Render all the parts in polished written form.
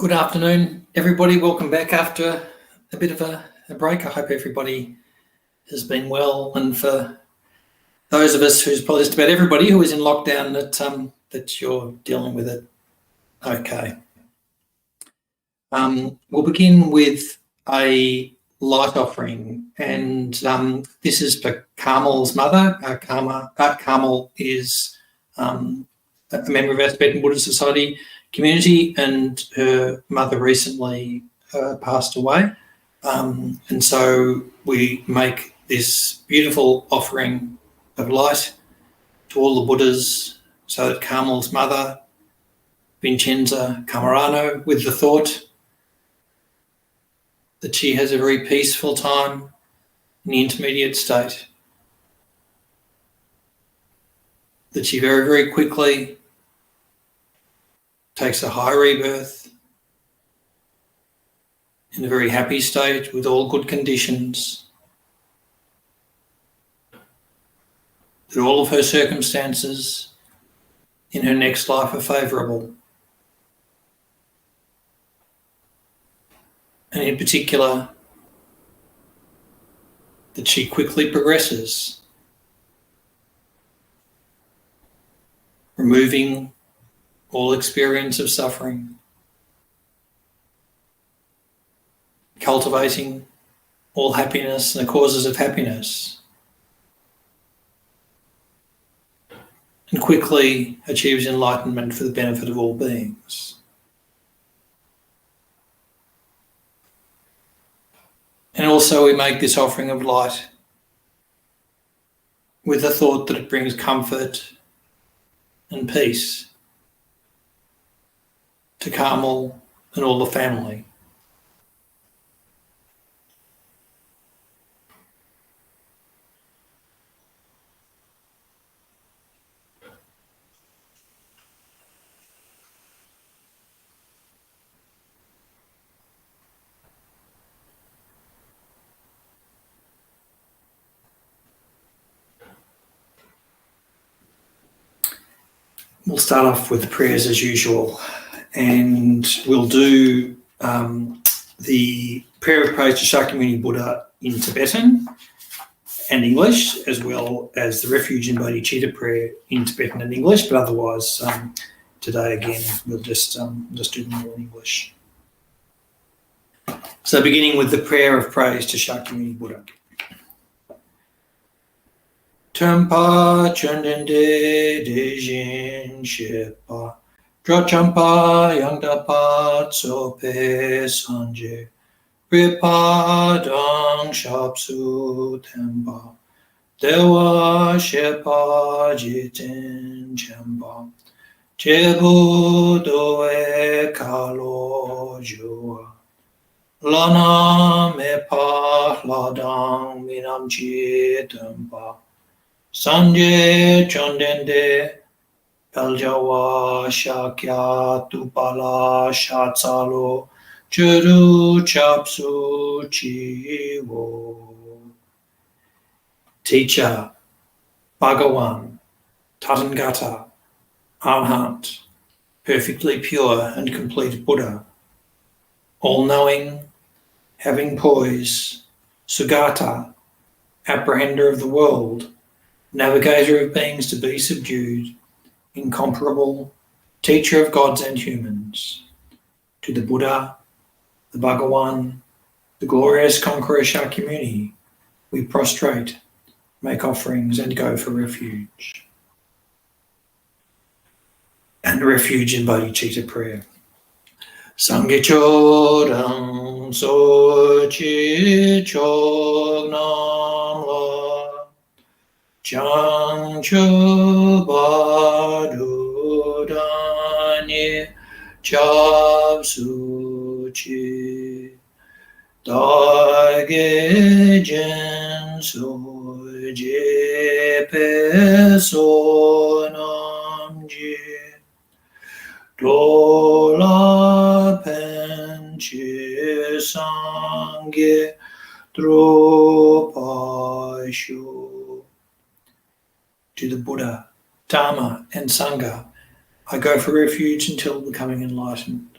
Good afternoon, everybody. Welcome back after a bit of a break. I hope everybody has been well, and for those of us who's probably just about everybody who is in lockdown, that you're dealing with it okay. We'll begin with a light offering, and this is for Carmel's mother. Carmel is a member of our Tibetan Buddhist Society community, and her mother recently passed away. And so we make this beautiful offering of light to all the Buddhas, so that Carmel's mother, Vincenza Camerano, with the thought that she has a very peaceful time in the intermediate state, that she very, very quickly takes a high rebirth in a very happy state with all good conditions, that all of her circumstances in her next life are favourable. And in particular, that she quickly progresses, removing all experience of suffering, cultivating all happiness and the causes of happiness, and quickly achieves enlightenment for the benefit of all beings. And also we make this offering of light with the thought that it brings comfort and peace to Carmel and all the family. We'll start off with the prayers as usual, and we'll do the prayer of praise to Shakyamuni Buddha in Tibetan and English, as well as the refuge in bodhichitta prayer in Tibetan and English, but otherwise today again we'll just do them all in English. So beginning with the prayer of praise to Shakyamuni Buddha. Champa Chandende Dejin Shepa Drachampa Yangdapa Tsope Sanje Ripadang Shapsu Temba Dewa Shepa Jitin Chemba Chebu Doe Kalo Jua Lana Mepa Ladang Minam Chitemba Sanje Chondende Peljawa Shakya Tupala Shatsalo Churu Chapsu Chivo. Teacher, Bhagawan, Tathagata, Arhat, perfectly pure and complete Buddha, all-knowing, having poise, Sugata, apprehender of the world, navigator of beings to be subdued, incomparable, teacher of gods and humans, to the Buddha, the Bhagawan, the glorious conqueror Shakyamuni, we prostrate, make offerings and go for refuge. And refuge in bodhicitta prayer. Sangye chodang sochi chognam la Changchu Badudani Chapsuchi Dage Jensu Jepe Sonamji Dola Penchi Sangye Drupashu. To the Buddha, Dharma and Sangha, I go for refuge until becoming enlightened.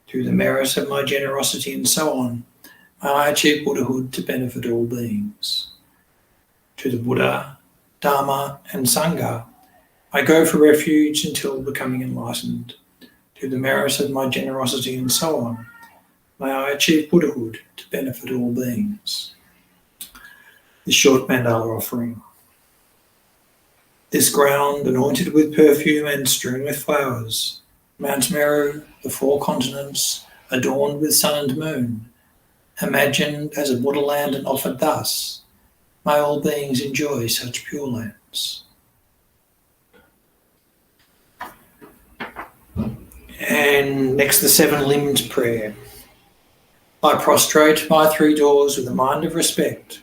Through the merit of my generosity and so on, may I achieve Buddhahood to benefit all beings. To the Buddha, Dharma and Sangha, I go for refuge until becoming enlightened. Through the merit of my generosity and so on, may I achieve Buddhahood to benefit all beings. The short mandala offering. This ground, anointed with perfume and strewn with flowers, Mount Meru, the 4 continents, adorned with sun and moon, imagined as a Buddha land and offered thus, may all beings enjoy such pure lands. And next, the 7-limbed prayer. I prostrate my 3 doors with a mind of respect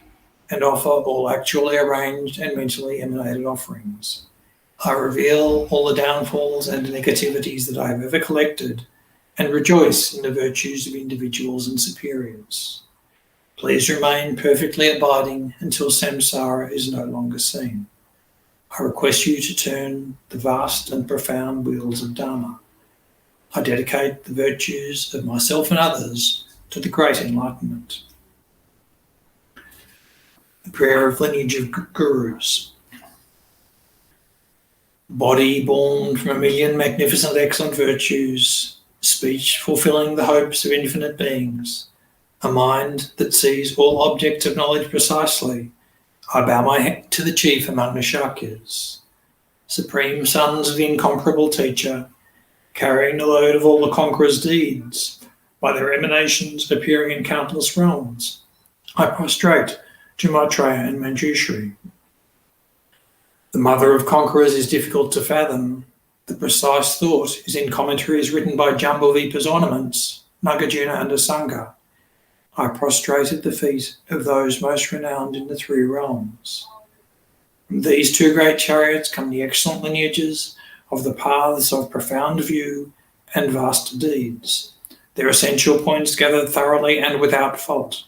and offer all actually arranged and mentally emanated offerings. I reveal all the downfalls and negativities that I have ever collected and rejoice in the virtues of individuals and superiors. Please remain perfectly abiding until samsara is no longer seen. I request you to turn the vast and profound wheels of Dharma. I dedicate the virtues of myself and others to the great enlightenment. The prayer of lineage of gurus. Body born from 1,000,000 magnificent excellent virtues, speech fulfilling the hopes of infinite beings, a mind that sees all objects of knowledge precisely, I bow my head to the chief among the Shakyas, supreme sons of the incomparable teacher, carrying the load of all the conqueror's deeds, by their emanations appearing in countless realms. I prostrate to Maitreya and Manjushri. The mother of conquerors is difficult to fathom. The precise thought is in commentaries written by Jambhavipa's ornaments, Nagarjuna and Asanga. I prostrate at the feet of those most renowned in the 3 realms. From these 2 great chariots come the excellent lineages of the paths of profound view and vast deeds, their essential points gathered thoroughly and without fault.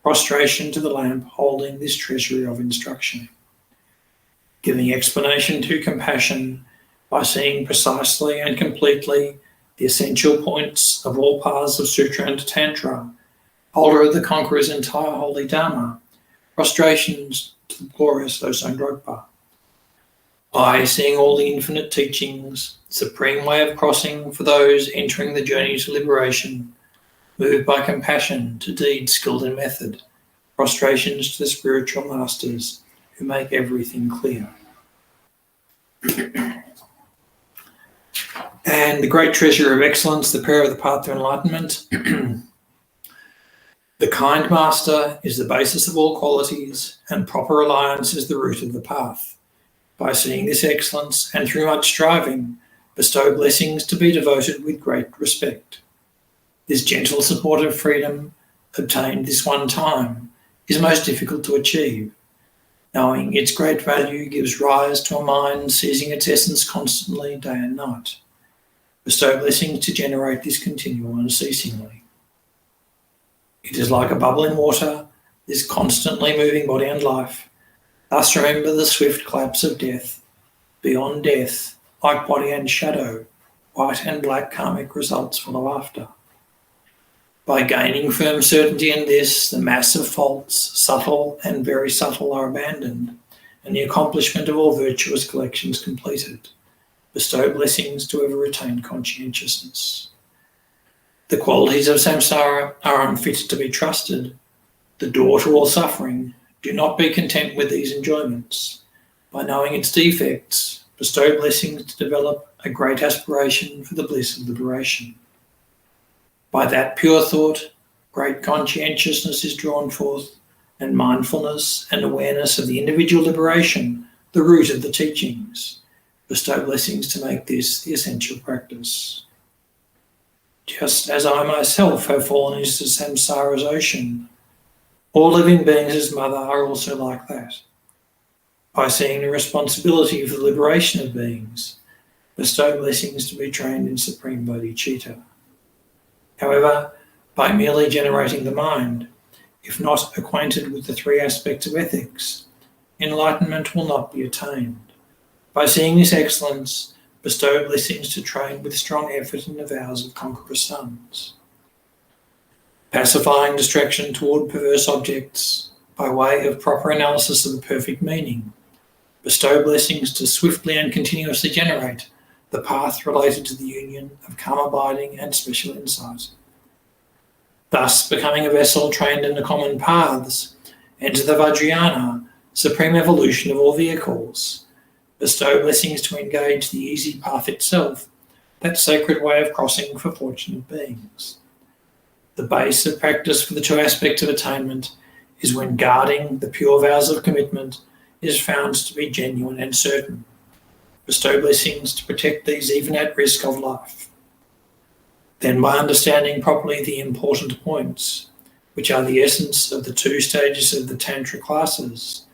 Prostration to the lamp holding this treasury of instruction. Giving explanation to compassion by seeing precisely and completely the essential points of all paths of Sutra and Tantra, holder of the conqueror's entire holy Dharma, prostrations to the glorious Losang Drogpa. By seeing all the infinite teachings, supreme way of crossing for those entering the journey to liberation, moved by compassion to deeds skilled in method, prostrations to the spiritual masters who make everything clear. And the great treasure of excellence, the prayer of the path to enlightenment. The kind master is the basis of all qualities, and proper reliance is the root of the path. By seeing this excellence and through much striving, bestow blessings to be devoted with great respect. This gentle support of freedom, obtained this one time, is most difficult to achieve. Knowing its great value gives rise to a mind seizing its essence constantly day and night. Bestow blessings to generate this continual unceasingly. It is like a bubbling water, this constantly moving body and life. Thus remember the swift collapse of death. Beyond death, like body and shadow, white and black karmic results follow after. By gaining firm certainty in this, the mass of faults, subtle and very subtle, are abandoned, and the accomplishment of all virtuous collections completed. Bestow blessings to ever retain conscientiousness. The qualities of samsara are unfit to be trusted. The door to all suffering. Do not be content with these enjoyments. By knowing its defects, bestow blessings to develop a great aspiration for the bliss of liberation. By that pure thought, great conscientiousness is drawn forth, and mindfulness and awareness of the individual liberation, the root of the teachings. Bestow blessings to make this the essential practice. Just as I myself have fallen into samsara's ocean, all living beings as mother are also like that. By seeing the responsibility for the liberation of beings, bestow blessings to be trained in supreme bodhichitta. However, by merely generating the mind, if not acquainted with the 3 aspects of ethics, enlightenment will not be attained. By seeing this excellence, bestow blessings to train with strong effort in the vows of conqueror sons. Pacifying distraction toward perverse objects by way of proper analysis of the perfect meaning. Bestow blessings to swiftly and continuously generate the path related to the union of calm abiding and special insight. Thus, becoming a vessel trained in the common paths, enter the Vajrayana, supreme evolution of all vehicles. Bestow blessings to engage the easy path itself, that sacred way of crossing for fortunate beings. The base of practice for the two aspects of attainment is when guarding the pure vows of commitment is found to be genuine and certain. Bestow blessings to protect these even at risk of life. Then, by understanding properly the important points, which are the essence of the two stages of the Tantra classes,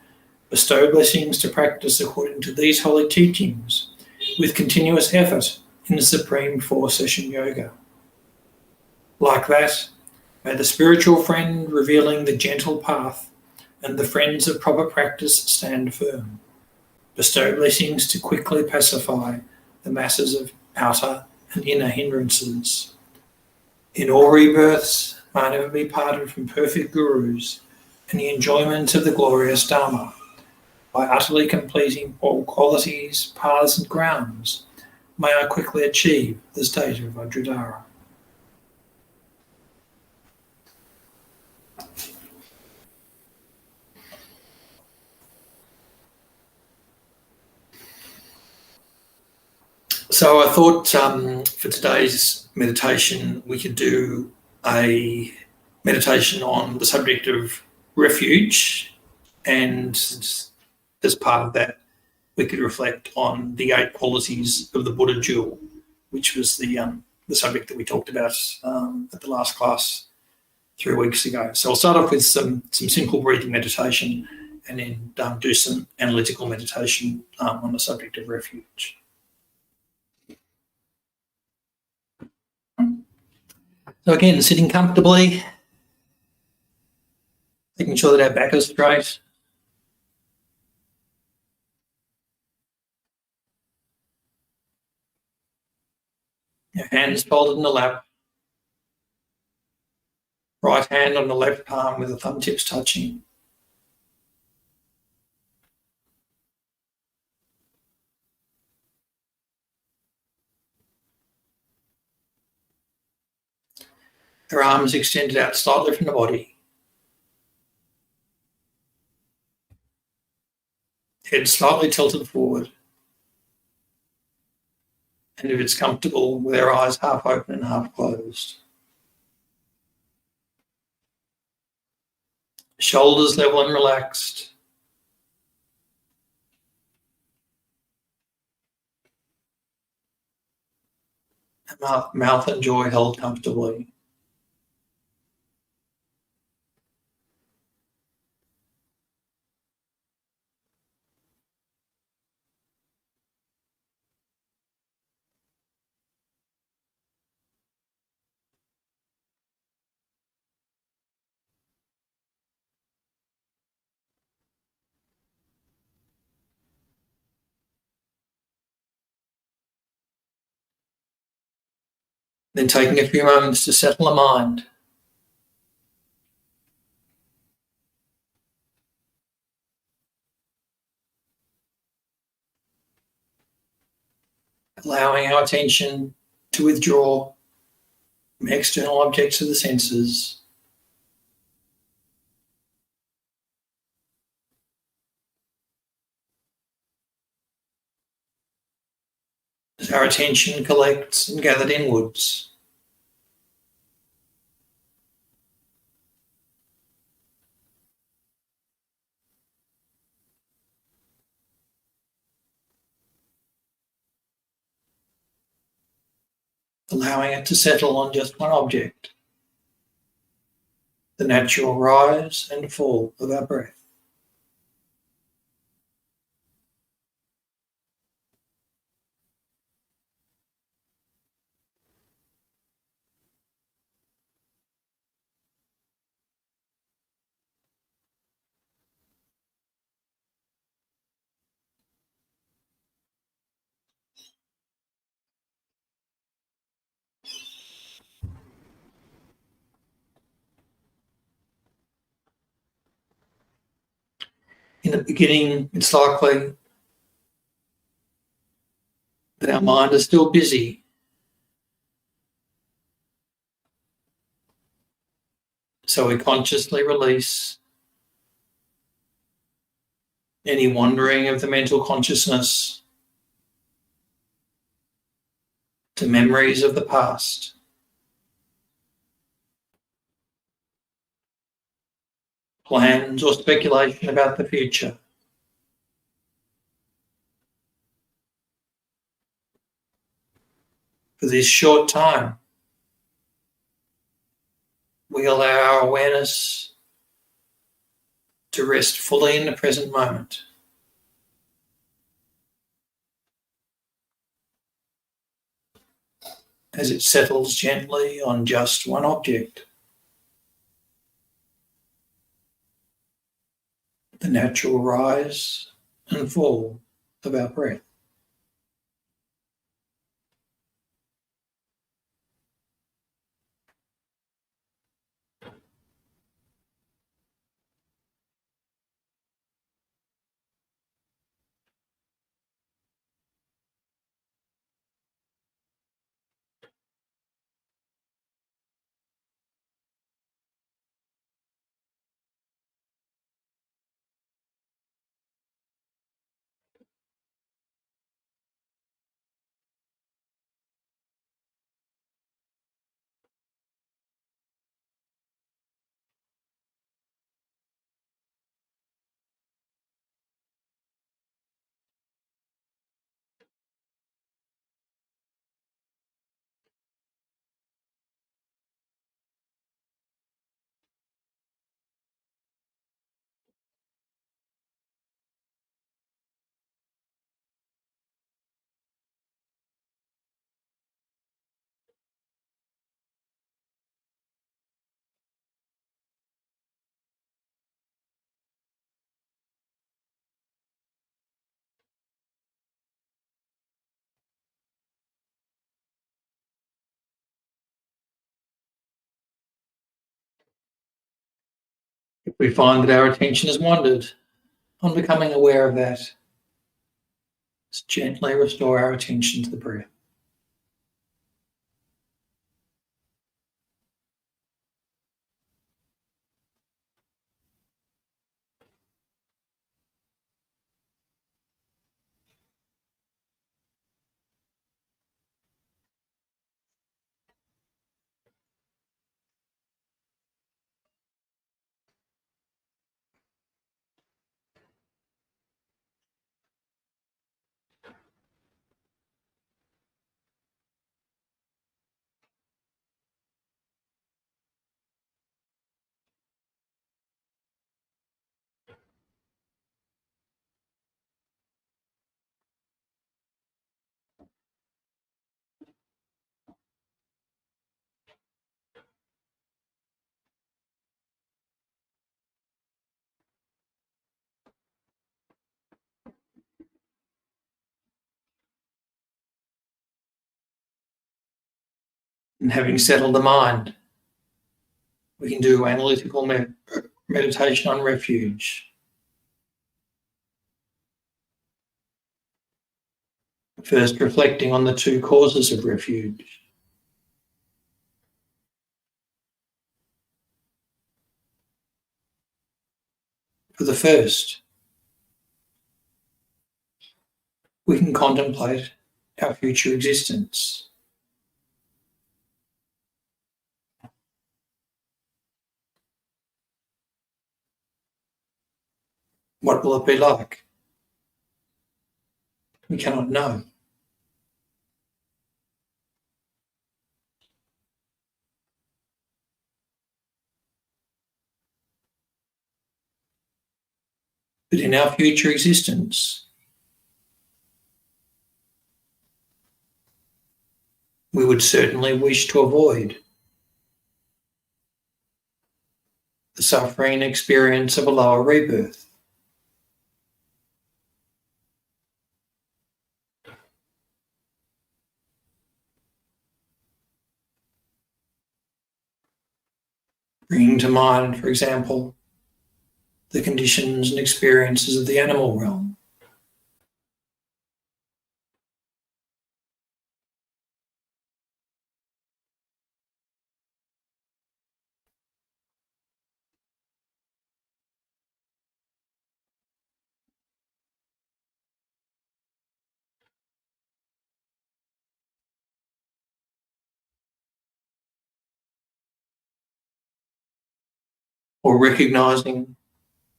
bestow blessings to practice according to these holy teachings with continuous effort in the supreme four-session yoga. Like that, may the spiritual friend revealing the gentle path and the friends of proper practice stand firm. Bestow blessings to quickly pacify the masses of outer and inner hindrances. In all rebirths, may I never be parted from perfect gurus and the enjoyment of the glorious Dharma. By utterly completing all qualities, paths and grounds, may I quickly achieve the state of Vajradhara. So I thought for today's meditation, we could do a meditation on the subject of refuge, and as part of that, we could reflect on the 8 qualities of the Buddha jewel, which was the subject that we talked about at the last class 3 weeks ago. So I'll start off with some simple breathing meditation, and then do some analytical meditation on the subject of refuge. So again, sitting comfortably, making sure that our back is straight. Your hands folded in the lap. Right hand on the left palm with the thumb tips touching. Your arms extended out slightly from the body. Head slightly tilted forward. And if it's comfortable, with our eyes half open and half closed. Shoulders level and relaxed. Mouth and jaw held comfortably. Then taking a few moments to settle the mind. Allowing our attention to withdraw from external objects of the senses. As our attention collects and gathered inwards. Allowing it to settle on just one object, the natural rise and fall of our breath. In the beginning, it's likely that our mind is still busy. So we consciously release any wandering of the mental consciousness to memories of the past, plans or speculation about the future. For this short time, we allow our awareness to rest fully in the present moment. As it settles gently on just one object, the natural rise and fall of our breath. If we find that our attention has wandered, on becoming aware of that, let's gently restore our attention to the breath. And having settled the mind, we can do analytical meditation on refuge. First, reflecting on the two causes of refuge. For the first, we can contemplate our future existence. What will it be like? We cannot know. But in our future existence, we would certainly wish to avoid the suffering experience of a lower rebirth. Bringing to mind, for example, the conditions and experiences of the animal realm. Or recognising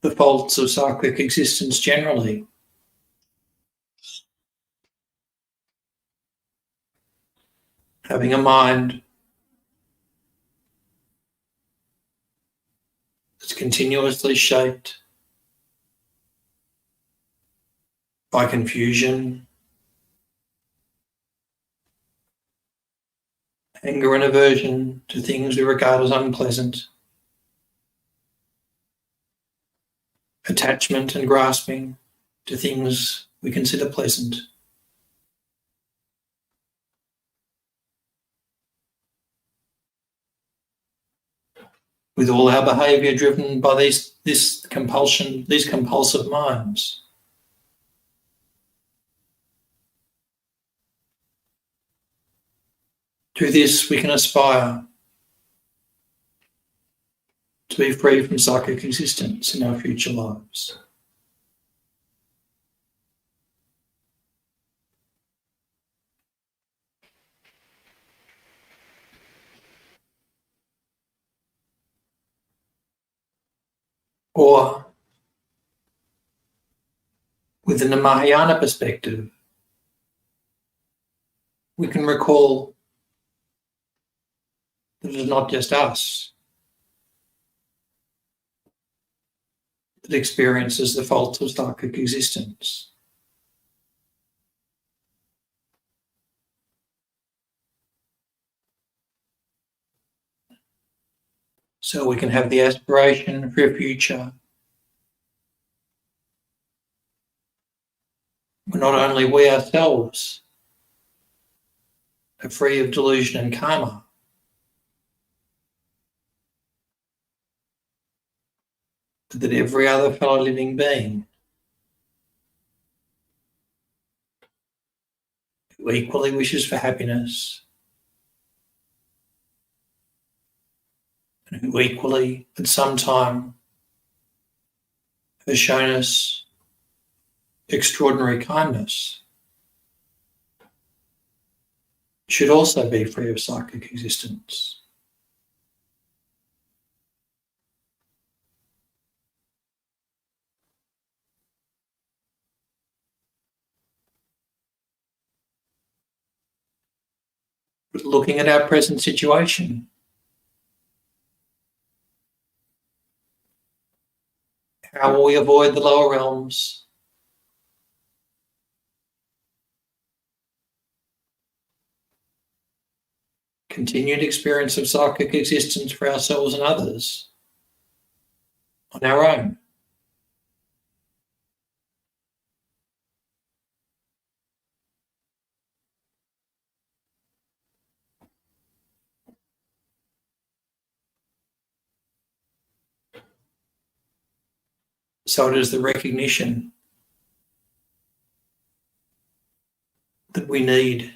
the faults of cyclic existence generally. Having a mind that's continuously shaped by confusion, anger and aversion to things we regard as unpleasant, attachment and grasping to things we consider pleasant. With all our behaviour driven by these compulsive minds. Through this, we can aspire to be free from psychic existence in our future lives. Or, within the Mahayana perspective, we can recall that it is not just us that experiences the faults of psychic existence. So we can have the aspiration for a future where not only we ourselves are free of delusion and karma, but that every other fellow living being who equally wishes for happiness and who equally at some time has shown us extraordinary kindness should also be free of psychic existence. But looking at our present situation, how will we avoid the lower realms? Continued experience of psychic existence for ourselves and others on our own. So it is the recognition that we need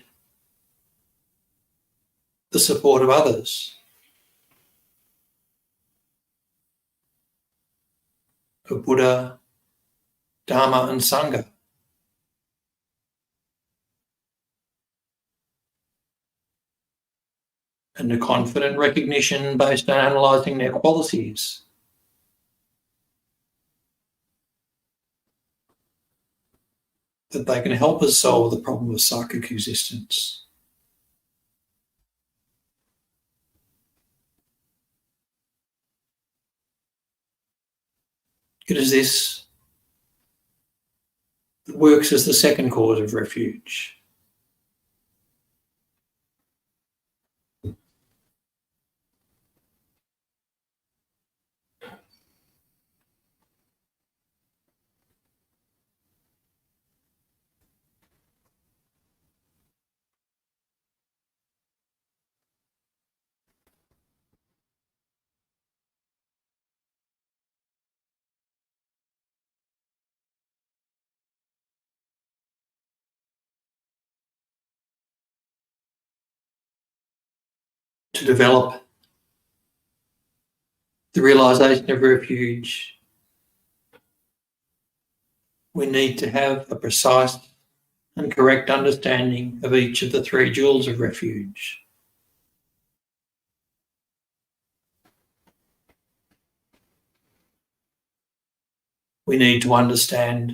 the support of others, of Buddha, Dharma and Sangha, and a confident recognition based on analysing their qualities that they can help us solve the problem of psychic existence. It is this that works as the second cause of refuge. to develop the realization of refuge, we need to have a precise and correct understanding of each of the three jewels of refuge. We need to understand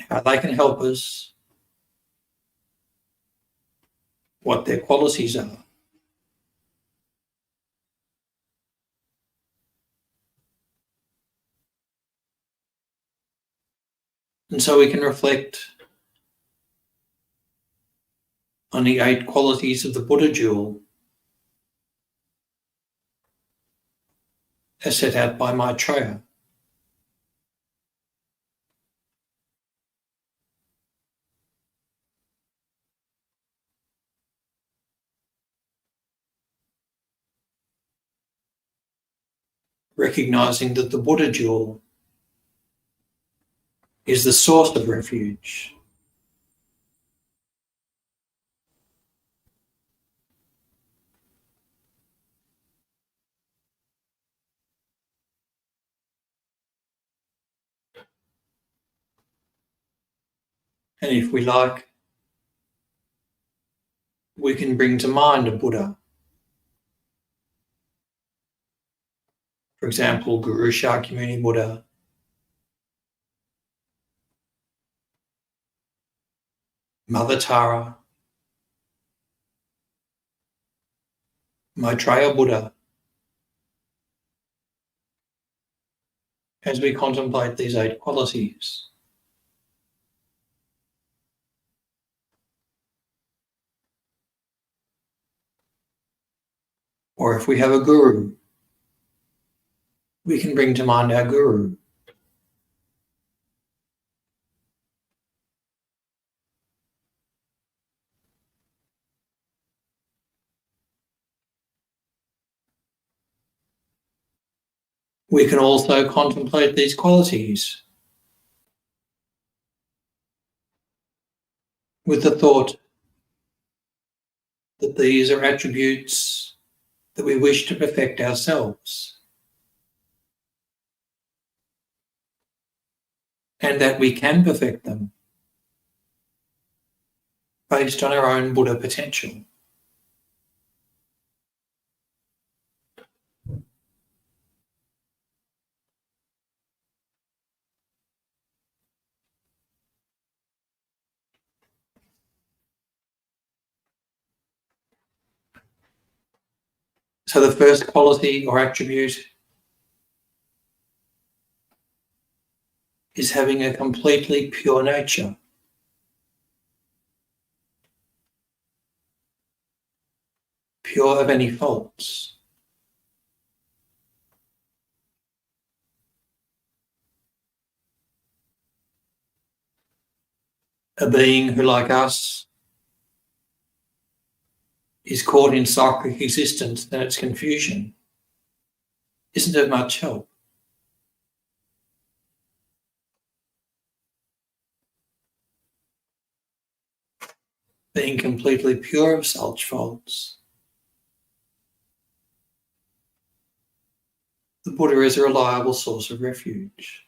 how they can help us, what their qualities are. And so we can reflect on the 8 qualities of the Buddha jewel as set out by Maitreya. Recognizing that the Buddha jewel is the source of refuge. And if we like, we can bring to mind a Buddha. For example, Guru Shakyamuni Buddha, Mother Tara, Maitreya Buddha, as we contemplate these 8 qualities. Or if we have a guru, we can bring to mind our guru. We can also contemplate these qualities with the thought that these are attributes that we wish to perfect ourselves, and that we can perfect them based on our own Buddha potential. So the first quality or attribute is having a completely pure nature. Pure of any faults. A being who, like us, is caught in cyclic existence and its confusion isn't of much help. Being completely pure of such faults, the Buddha is a reliable source of refuge.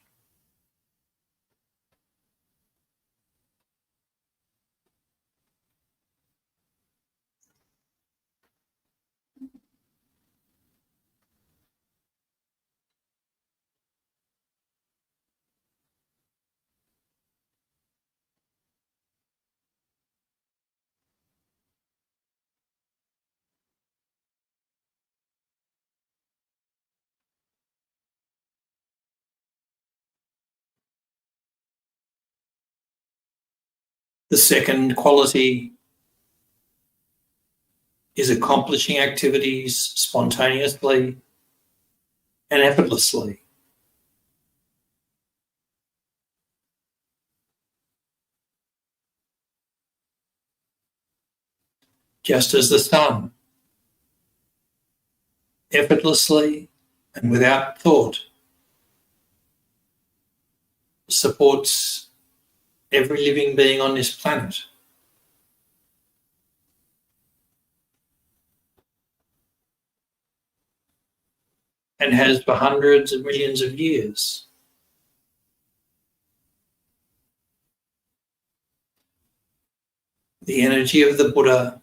The second quality is accomplishing activities spontaneously and effortlessly. Just as the sun, effortlessly and without thought, supports every living being on this planet. and has for hundreds of millions of years. The energy of the Buddha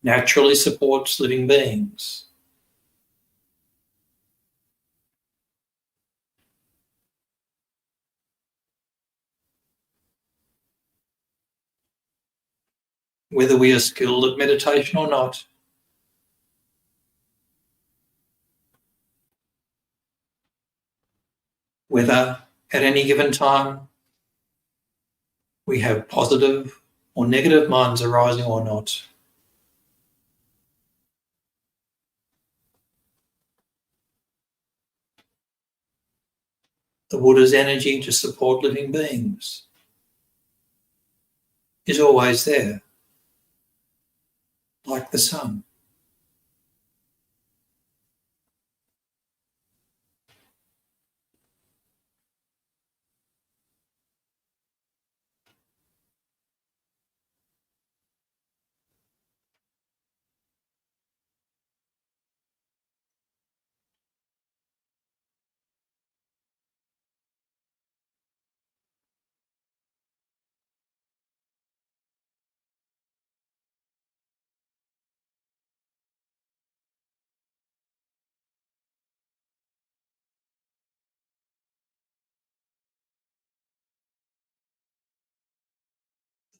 naturally supports living beings. Whether we are skilled at meditation or not, whether at any given time we have positive or negative minds arising or not, the Buddha's energy to support living beings is always there, like the sun.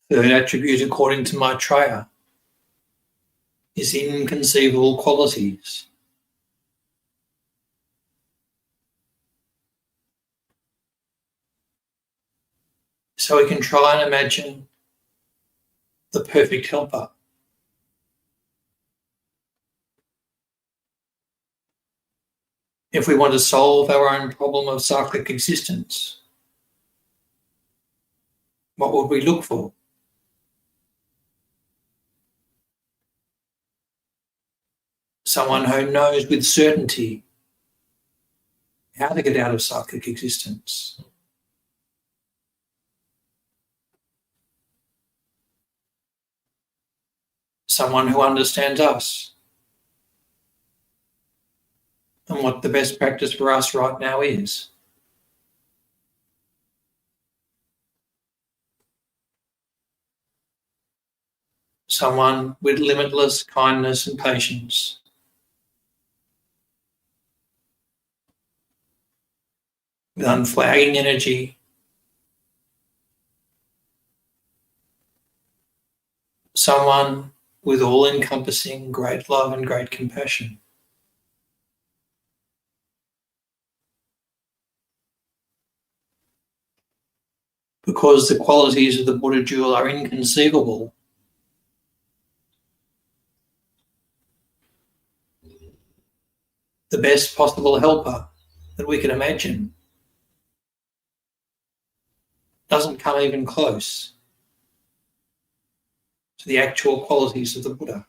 Third attribute, according to Maitreya, is inconceivable qualities. So we can try and imagine the perfect helper. If we want to solve our own problem of cyclic existence, what would we look for? Someone who knows with certainty how to get out of cyclic existence. Someone who understands us and what the best practice for us right now is. Someone with limitless kindness and patience. With unflagging energy. Someone with all-encompassing great love and great compassion. Because the qualities of the Buddha jewel are inconceivable, the best possible helper that we can imagine doesn't come even close to the actual qualities of the Buddha.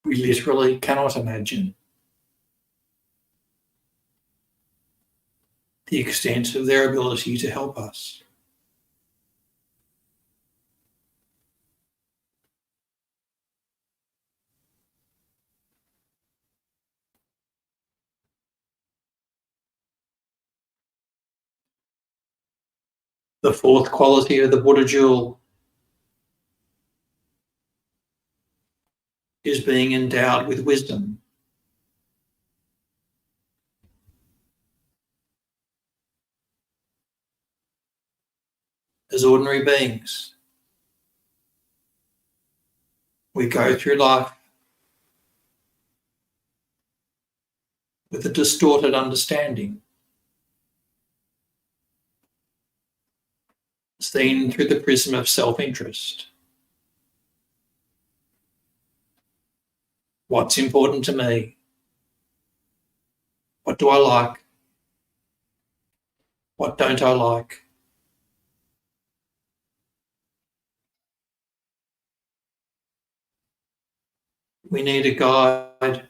We literally cannot imagine the extent of their ability to help us. The fourth quality of the Buddha jewel is being endowed with wisdom. As ordinary beings, we go through life with a distorted understanding, seen through the prism of self-interest. What's important to me? What do I like? What don't I like? We need a guide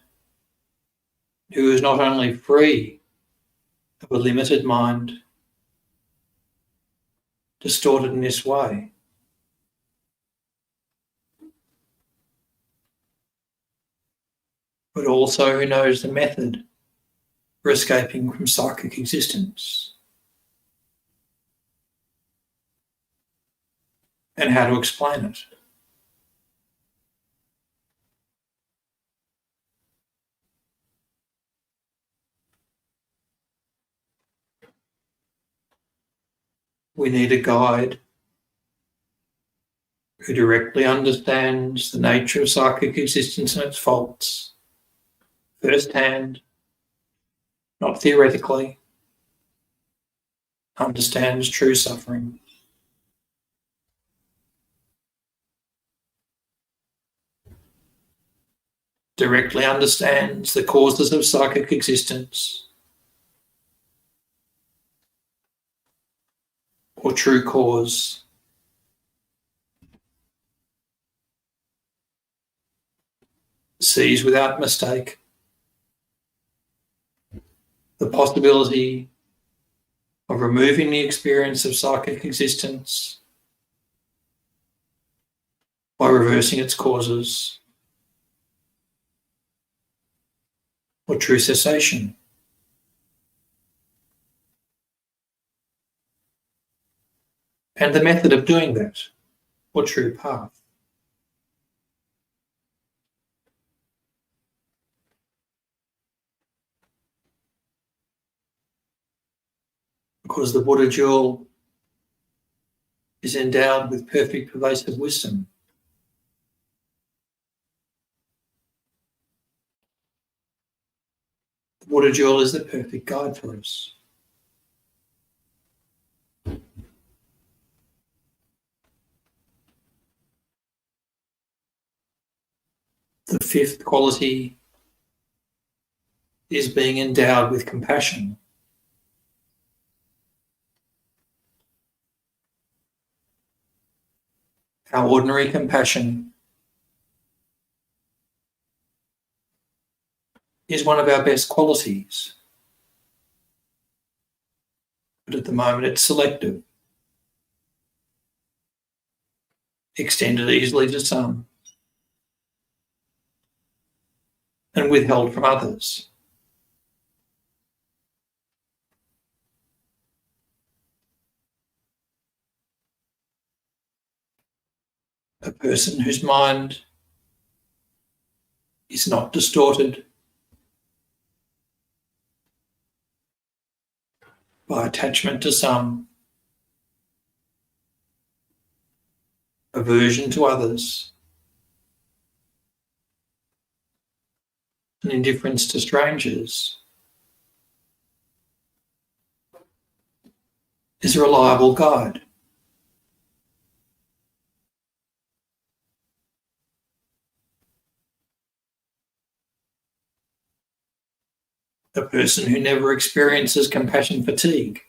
who is not only free of a limited mind, distorted in this way. But also who knows the method for escaping from psychic existence and how to explain it. We need a guide who directly understands the nature of psychic existence and its faults, firsthand, not theoretically, understands true suffering. Directly understands the causes of psychic existence, or true cause. Sees without mistake the possibility of removing the experience of psychic existence by reversing its causes, or true cessation. And the method of doing that, or true path. Because the Buddha jewel is endowed with perfect pervasive wisdom. The Buddha jewel is the perfect guide for us. The fifth quality is being endowed with compassion. Our ordinary compassion is one of our best qualities, but at the moment it's selective, extended easily to some, and withheld from others. A person whose mind is not distorted by attachment to some, aversion to others, and indifference to strangers, is a reliable guide. A person who never experiences compassion fatigue.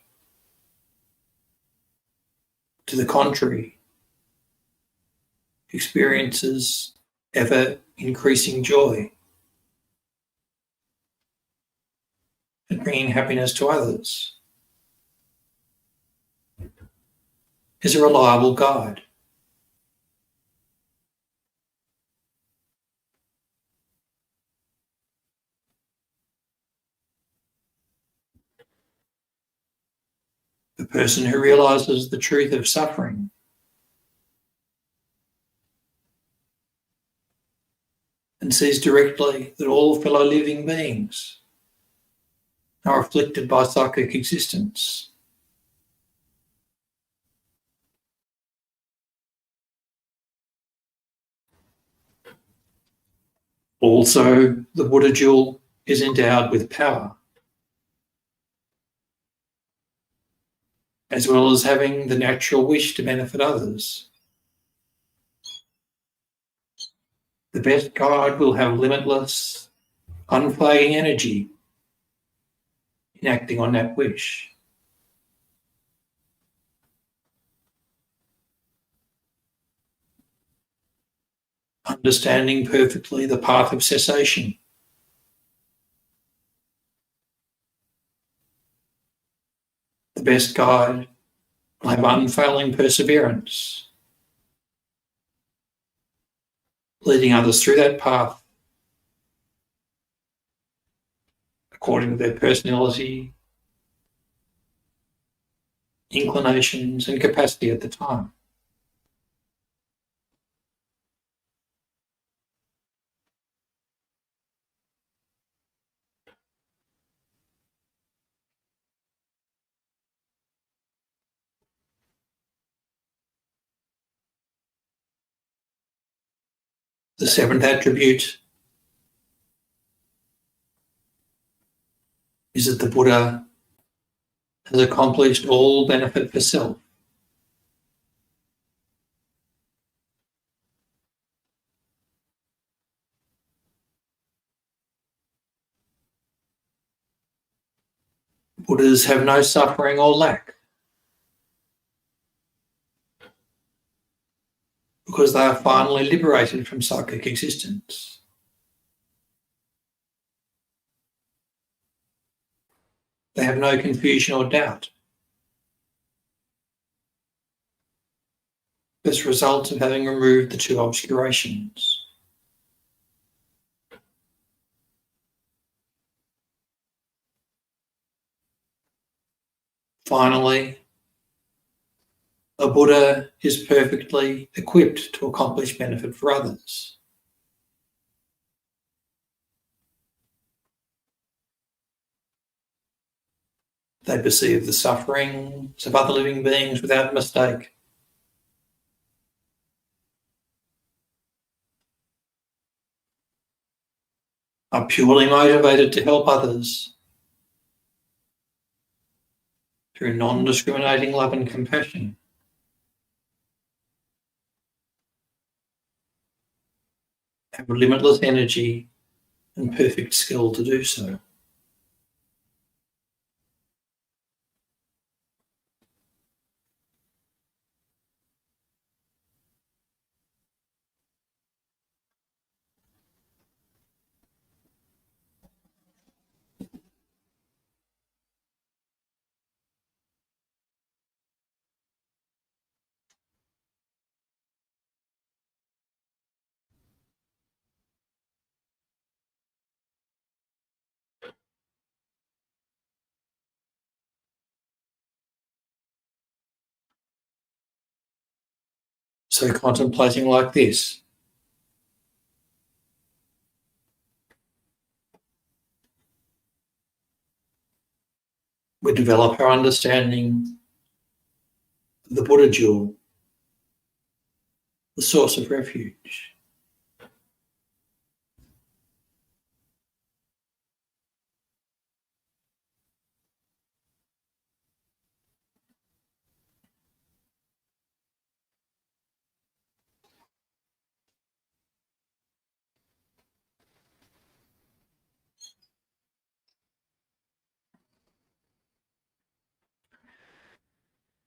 To the contrary, experiences ever increasing joy and bringing happiness to others, is a reliable guide. The person who realizes the truth of suffering and sees directly that all fellow living beings are afflicted by psychic existence. Also, the Buddha jewel is endowed with power, as well as having the natural wish to benefit others. The best guide will have limitless, unflagging energy in acting on that wish. Understanding perfectly the path of cessation. The best guide will have unfailing perseverance, leading others through that path according to their personality, inclinations, and capacity at the time. The seventh attribute is that the Buddha has accomplished all benefit for self. Buddhas have no suffering or lack because they are finally liberated from psychic existence. They have no confusion or doubt as a result of having removed the two obscurations. Finally, a Buddha is perfectly equipped to accomplish benefit for others. They perceive the sufferings of other living beings without mistake. Are purely motivated to help others through non-discriminating love and compassion. Have limitless energy and perfect skill to do so. So contemplating like this, we develop our understanding of the Buddha jewel, the source of refuge.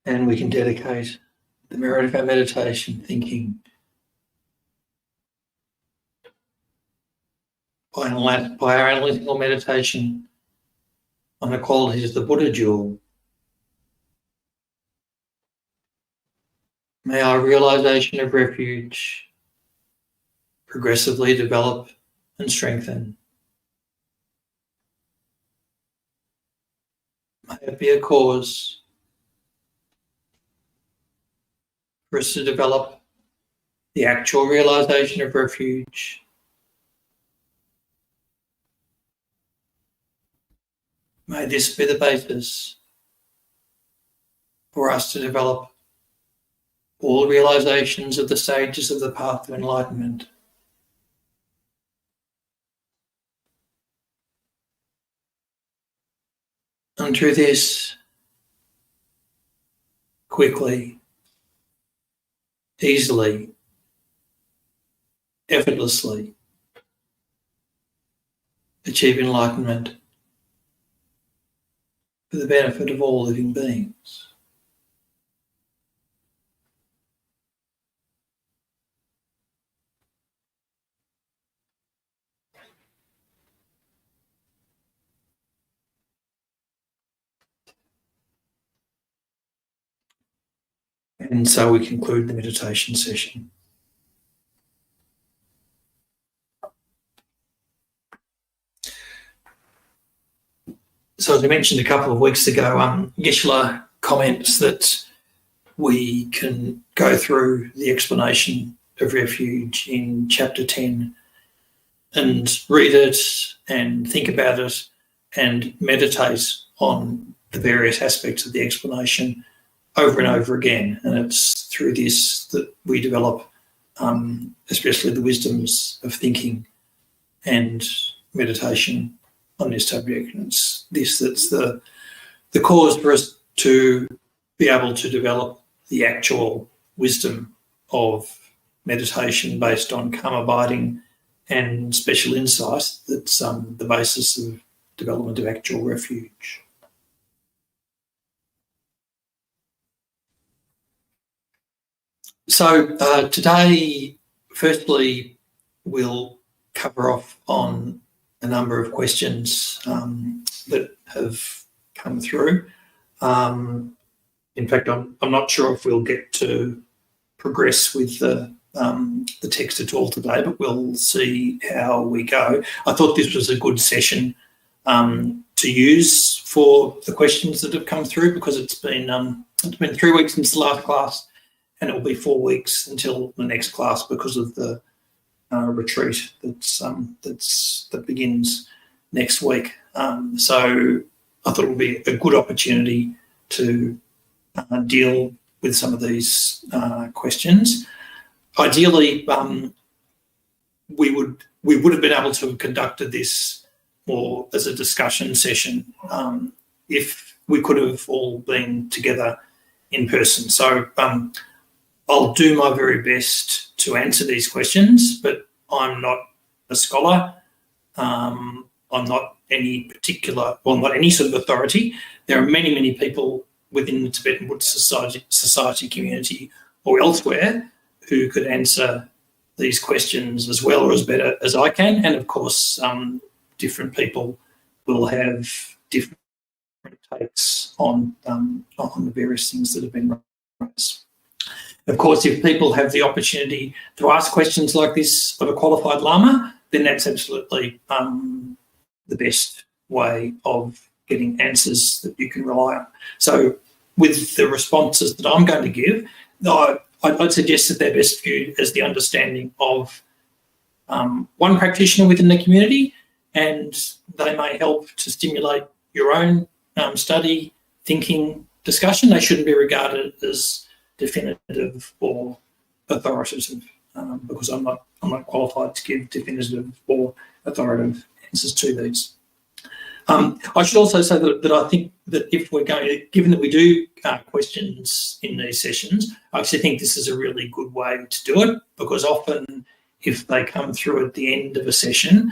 And we can dedicate the merit of our meditation thinking by our analytical meditation on the qualities of the Buddha jewel. May our realization of refuge progressively develop and strengthen. May it be a cause for us to develop the actual realization of refuge. May this be the basis for us to develop all realizations of the stages of the path of enlightenment. And through this, quickly, easily, effortlessly, achieve enlightenment for the benefit of all living beings. And so we conclude the meditation session. So as I mentioned a couple of weeks ago, Geshe comments that we can go through the explanation of refuge in chapter 10 and read it and think about it and meditate on the various aspects of the explanation over and over again. And it's through this that we develop especially the wisdoms of thinking and meditation on this subject. And it's this that's the cause for us to be able to develop the actual wisdom of meditation based on calm abiding and special insight that's the basis of development of actual refuge. So today, firstly, we'll cover off on a number of questions that have come through. In fact, I'm not sure if we'll get to progress with the text at all today, but we'll see how we go. I thought this was a good session to use for the questions that have come through, because it's been 3 weeks since the last class, and it will be 4 weeks until the next class because of the retreat that begins next week. So I thought it would be a good opportunity to deal with some of these questions. Ideally, we would have been able to have conducted this more as a discussion session if we could have all been together in person. So I'll do my very best to answer these questions, but I'm not a scholar. I'm not any sort of authority. There are many, many people within the Tibetan Buddhist Society community or elsewhere who could answer these questions as well or as better as I can. And of course, different people will have different takes on the various things that have been raised. Of course, if people have the opportunity to ask questions like this of a qualified Lama, then that's absolutely the best way of getting answers that you can rely on. So with the responses that I'm going to give, I'd suggest that they're best viewed as the understanding of one practitioner within the community, and they may help to stimulate your own study, thinking, discussion. They shouldn't be regarded as definitive or authoritative, because I'm not qualified to give definitive or authoritative answers to these. I should also say that I think that if we're going, given that we do questions in these sessions, I actually think this is a really good way to do it, because often if they come through at the end of a session,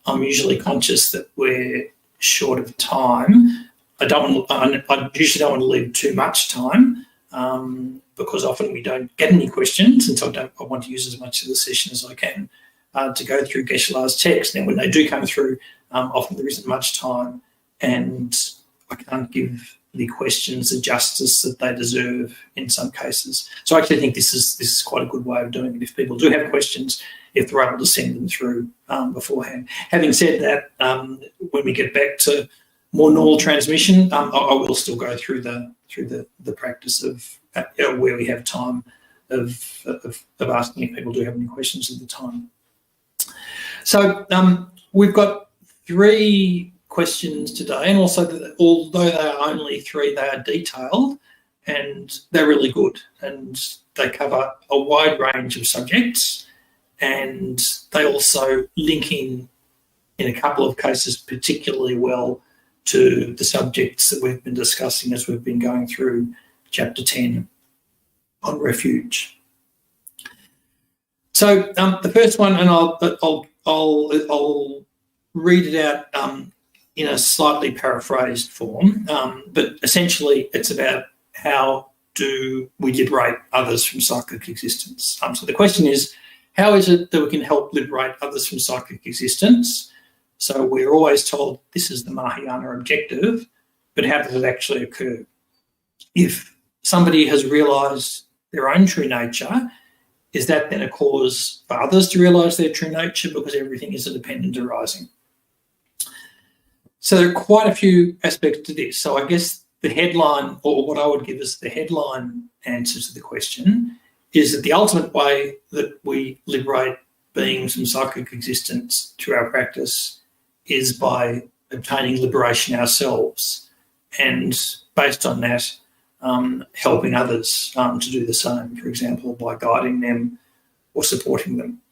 I'm usually conscious that we're short of time. I usually don't want to leave too much time, because often we don't get any questions, and so I want to use as much of the session as I can to go through Geshe Loden's text. And when they do come through, often there isn't much time, and I can't give the questions the justice that they deserve in some cases. So I actually think this is quite a good way of doing it. If people do have questions, if they're able to send them through beforehand. Having said that, when we get back to more normal transmission, I will still go through the practice of where we have time of asking if people do have any questions at the time. So we've got 3 questions today, and also although they are only 3, they are detailed and they're really good, and they cover a wide range of subjects, and they also link in a couple of cases particularly well to the subjects that we've been discussing as we've been going through chapter 10 on refuge. So the first one, and I'll read it out in a slightly paraphrased form, but essentially it's about how do we liberate others from cyclic existence. So the question is, how is it that we can help liberate others from cyclic existence? So we're always told this is the Mahayana objective, but how does it actually occur? If somebody has realised their own true nature, is that then a cause for others to realise their true nature because everything is a dependent arising? So there are quite a few aspects to this. So I guess the headline, or what I would give as the headline answer to the question, is that the ultimate way that we liberate beings from psychic existence through our practice is by obtaining liberation ourselves, and based on that, helping others to do the same, for example, by guiding them or supporting them.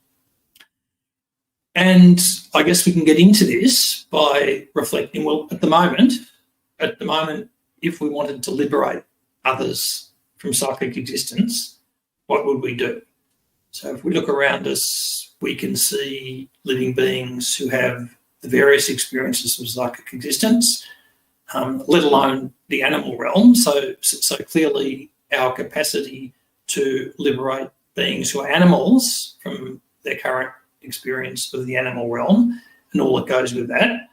And I guess we can get into this by reflecting, well, at the moment, if we wanted to liberate others from psychic existence, what would we do? So if we look around us, we can see living beings who have the various experiences of psychic existence, let alone the animal realm. So clearly our capacity to liberate beings who are animals from their current experience of the animal realm and all that goes with that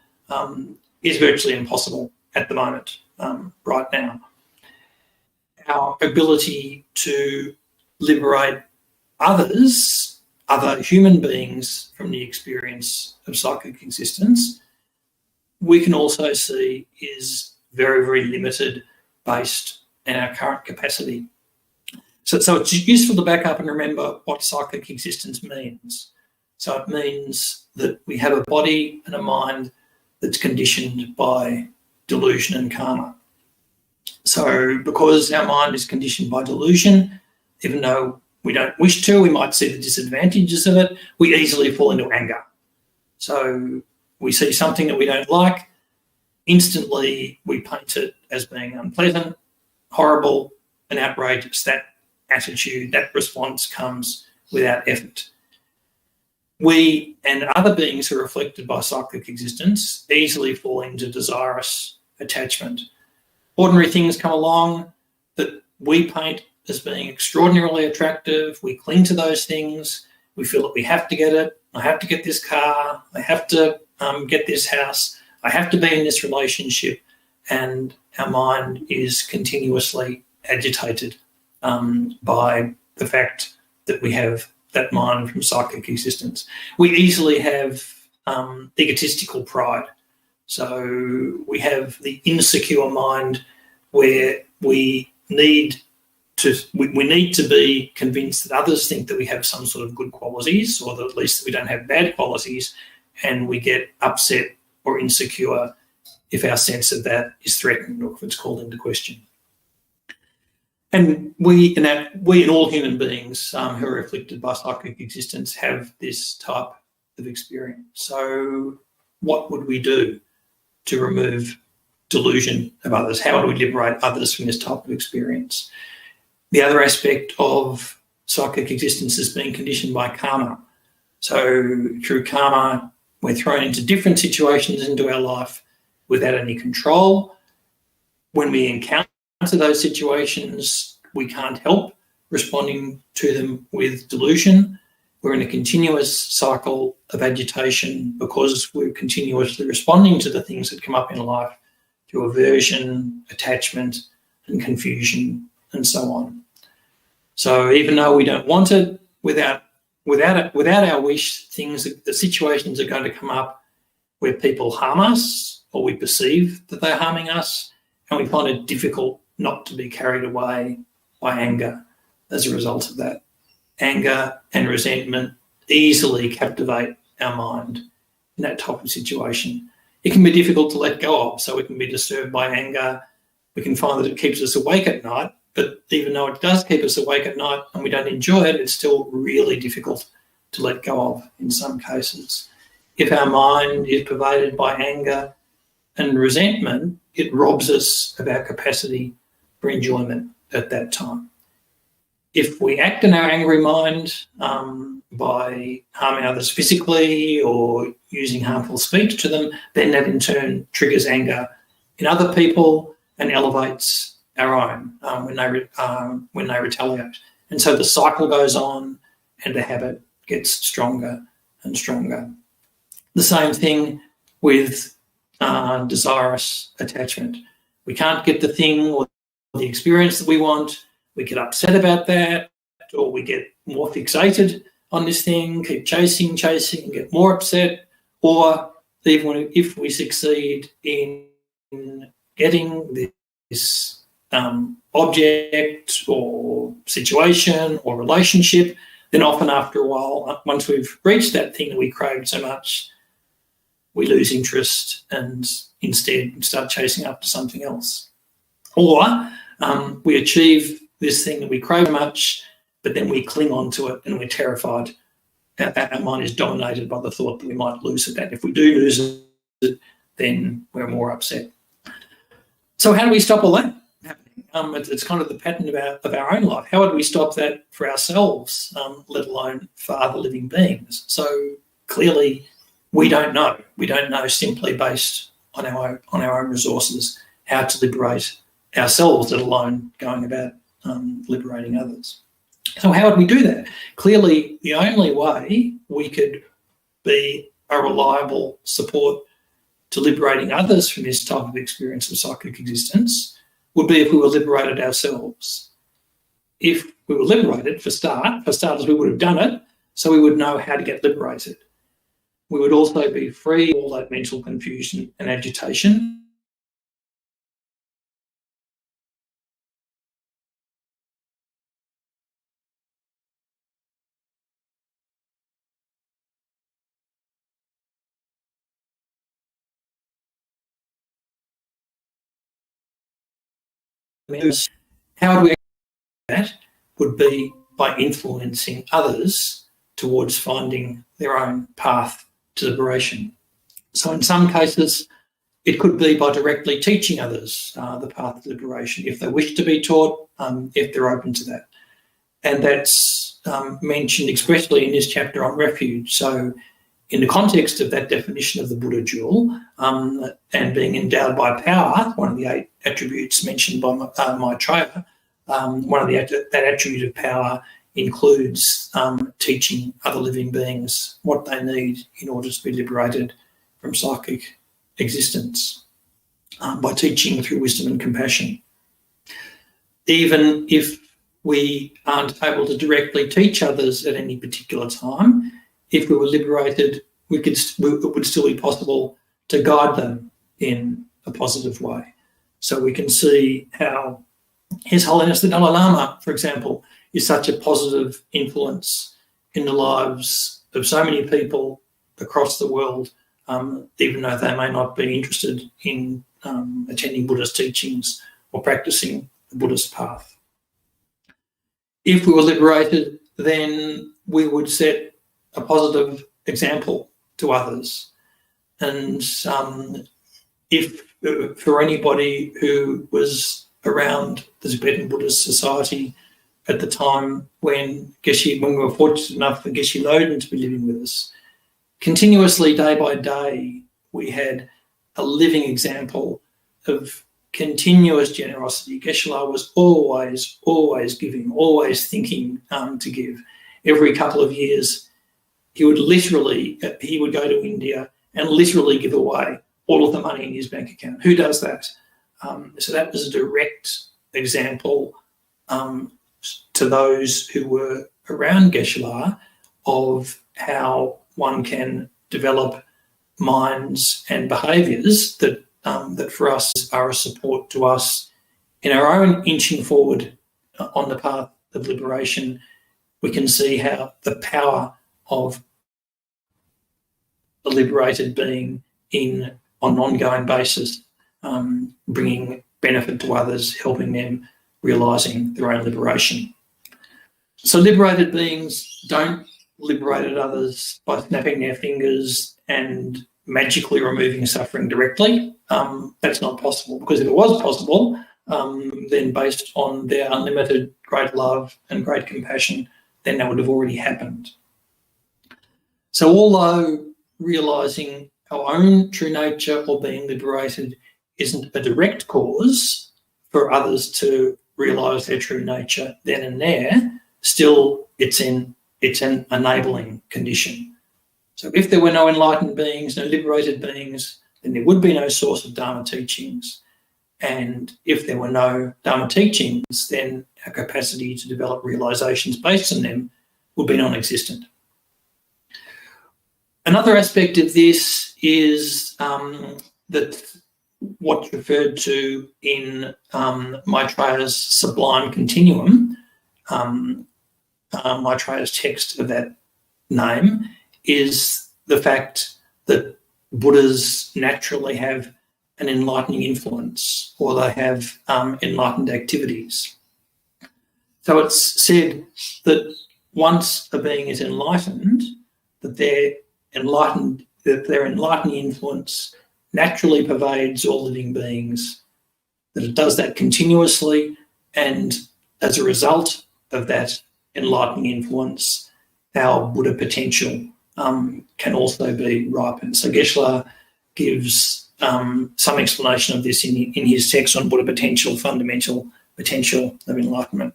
is virtually impossible at the moment, right now. Our ability to liberate others, other human beings from the experience of psychic existence, we can also see is very, very limited based on our current capacity. So it's useful to back up and remember what psychic existence means. So it means that we have a body and a mind that's conditioned by delusion and karma. So because our mind is conditioned by delusion, even though we don't wish to, we might see the disadvantages of it, we easily fall into anger. So we see something that we don't like, instantly we paint it as being unpleasant, horrible, and outrageous. That attitude, that response comes without effort. We and other beings who are afflicted by psychic existence easily fall into desirous attachment. Ordinary things come along that we paint as being extraordinarily attractive. We cling to those things. We feel that we have to get it. I have to get this car. I have to get this house. I have to be in this relationship. And our mind is continuously agitated by the fact that we have that mind from psychic existence. We easily have egotistical pride. So we have the insecure mind where we need to be convinced that others think that we have some sort of good qualities, or that at least we don't have bad qualities, and we get upset or insecure if our sense of that is threatened or if it's called into question. And we and all human beings who are afflicted by psychic existence have this type of experience. So what would we do to remove delusion of others? How do we liberate others from this type of experience? The other aspect of psychic existence is being conditioned by karma. So through karma, we're thrown into different situations into our life without any control. When we encounter those situations, we can't help responding to them with delusion. We're in a continuous cycle of agitation because we're continuously responding to the things that come up in life through aversion, attachment, and confusion, and so on. So even though we don't want it, without our wish, the situations are going to come up where people harm us, or we perceive that they're harming us, and we find it difficult not to be carried away by anger as a result of that. Anger and resentment easily captivate our mind in that type of situation. It can be difficult to let go of, so we can be disturbed by anger. We can find that it keeps us awake at night, but even though it does keep us awake at night and we don't enjoy it, it's still really difficult to let go of in some cases. If our mind is pervaded by anger and resentment, it robs us of our capacity for enjoyment at that time. If we act in our angry mind by harming others physically or using harmful speech to them, then that in turn triggers anger in other people and elevates our own when they retaliate. And so the cycle goes on and the habit gets stronger and stronger. The same thing with desirous attachment. We can't get the thing or the experience that we want. we get upset about that, or we get more fixated on this thing, keep chasing, and get more upset, or even if we succeed in getting this object or situation or relationship, then often after a while, once we've reached that thing that we craved so much, we lose interest and instead start chasing after something else. Or we achieve this thing that we crave so much, but then we cling on to it and we're terrified. Our mind is dominated by the thought that we might lose it. And if we do lose it, then we're more upset. So how do we stop all that happening? It's kind of the pattern of our own life. How would we stop that for ourselves, let alone for other living beings? So clearly we don't know. We don't know simply based on our own resources how to liberate ourselves, let alone going about liberating others. So how would we do that? Clearly, the only way we could be a reliable support to liberating others from this type of experience of psychic existence would be if we were liberated ourselves. If we were liberated, for starters, we would have done it, so we would know how to get liberated. We would also be free of all that mental confusion and agitation. How do we do that would be by influencing others towards finding their own path to liberation. So in some cases, it could be by directly teaching others the path to liberation, if they wish to be taught, if they're open to that. And that's mentioned expressly in this chapter on refuge. So in the context of that definition of the Buddha jewel and being endowed by power, one of the 8 attributes mentioned by Acharya, that attribute of power includes teaching other living beings what they need in order to be liberated from psychic existence by teaching through wisdom and compassion. Even if we aren't able to directly teach others at any particular time, if we were liberated, it would still be possible to guide them in a positive way. So we can see how His Holiness the Dalai Lama, for example, is such a positive influence in the lives of so many people across the world, even though they may not be interested in attending Buddhist teachings or practicing the Buddhist path. If we were liberated, then we would set a positive example to others. And if for anybody who was around the Tibetan Buddhist Society at the time when we were fortunate enough for Geshe Loden to be living with us, continuously, day by day, we had a living example of continuous generosity. Geshe Loden was always giving, always thinking to give. Every couple of years, he would go to India and literally give away all of the money in his bank account. Who does that? So that was a direct example to those who were around Geshe Loden of how one can develop minds and behaviours that for us are a support to us in our own inching forward on the path of liberation. We can see how the power of a liberated being on an ongoing basis, bringing benefit to others, helping them realising their own liberation. So liberated beings don't liberate others by snapping their fingers and magically removing suffering directly. That's not possible, because if it was possible, then based on their unlimited great love and great compassion, then that would have already happened. So although realising our own true nature or being liberated isn't a direct cause for others to realise their true nature then and there, still it's an enabling condition. So if there were no enlightened beings, no liberated beings, then there would be no source of Dharma teachings. And if there were no Dharma teachings, then our capacity to develop realizations based on them would be non-existent. Another aspect of this is that what's referred to in Maitreya's Sublime Continuum, Maitreya's text of that name, is the fact that Buddhas naturally have an enlightening influence, or they have enlightened activities. So it's said that once a being is enlightened, that their enlightening influence naturally pervades all living beings, that it does that continuously, and as a result of that enlightening influence, our Buddha potential can also be ripened. So Geshe gives some explanation of this in his text on Buddha potential, fundamental potential of enlightenment.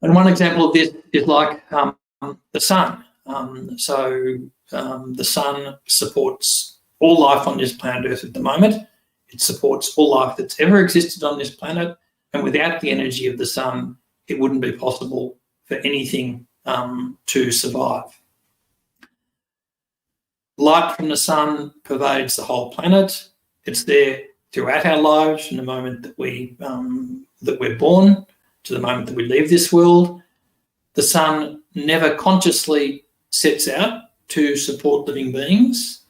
And one example of this is like the sun. The sun supports all life on this planet Earth at the moment. It supports all life that's ever existed on this planet, and without the energy of the sun, it wouldn't be possible for anything to survive. Light from the sun pervades the whole planet. It's there throughout our lives, from the moment that we're born to the moment that we leave this world. The sun never consciously sets out to support living beings.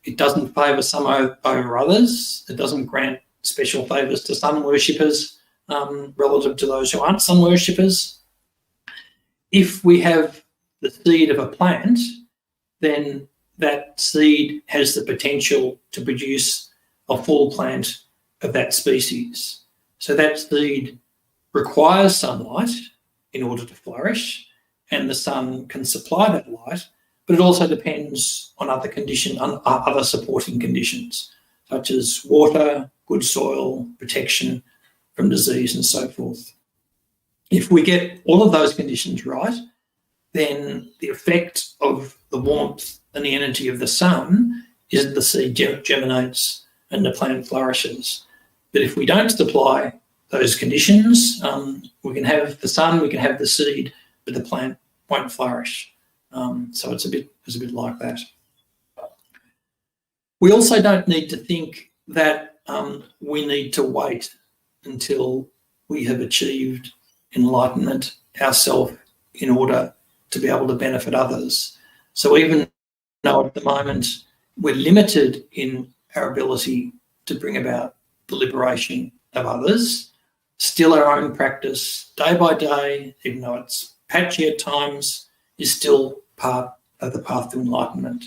It doesn't favour some over others. It doesn't grant special favours to sun worshippers relative to those who aren't sun worshippers. If we have the seed of a plant, then that seed has the potential to produce a full plant of that species. So that seed requires sunlight in order to flourish, and the sun can supply that light, but it also depends on other supporting conditions, such as water, good soil, protection from disease, and so forth. If we get all of those conditions right, then the effect of the warmth and the energy of the sun is that the seed germinates and the plant flourishes. But if we don't supply those conditions, we can have the sun, we can have the seed, but the plant won't flourish. So it's a bit like that. We also don't need to think that we need to wait until we have achieved enlightenment ourselves in order to be able to benefit others. So even though at the moment we're limited in our ability to bring about the liberation of others, still our own practice, day by day, even though it's patchy at times, is still part of the path to enlightenment.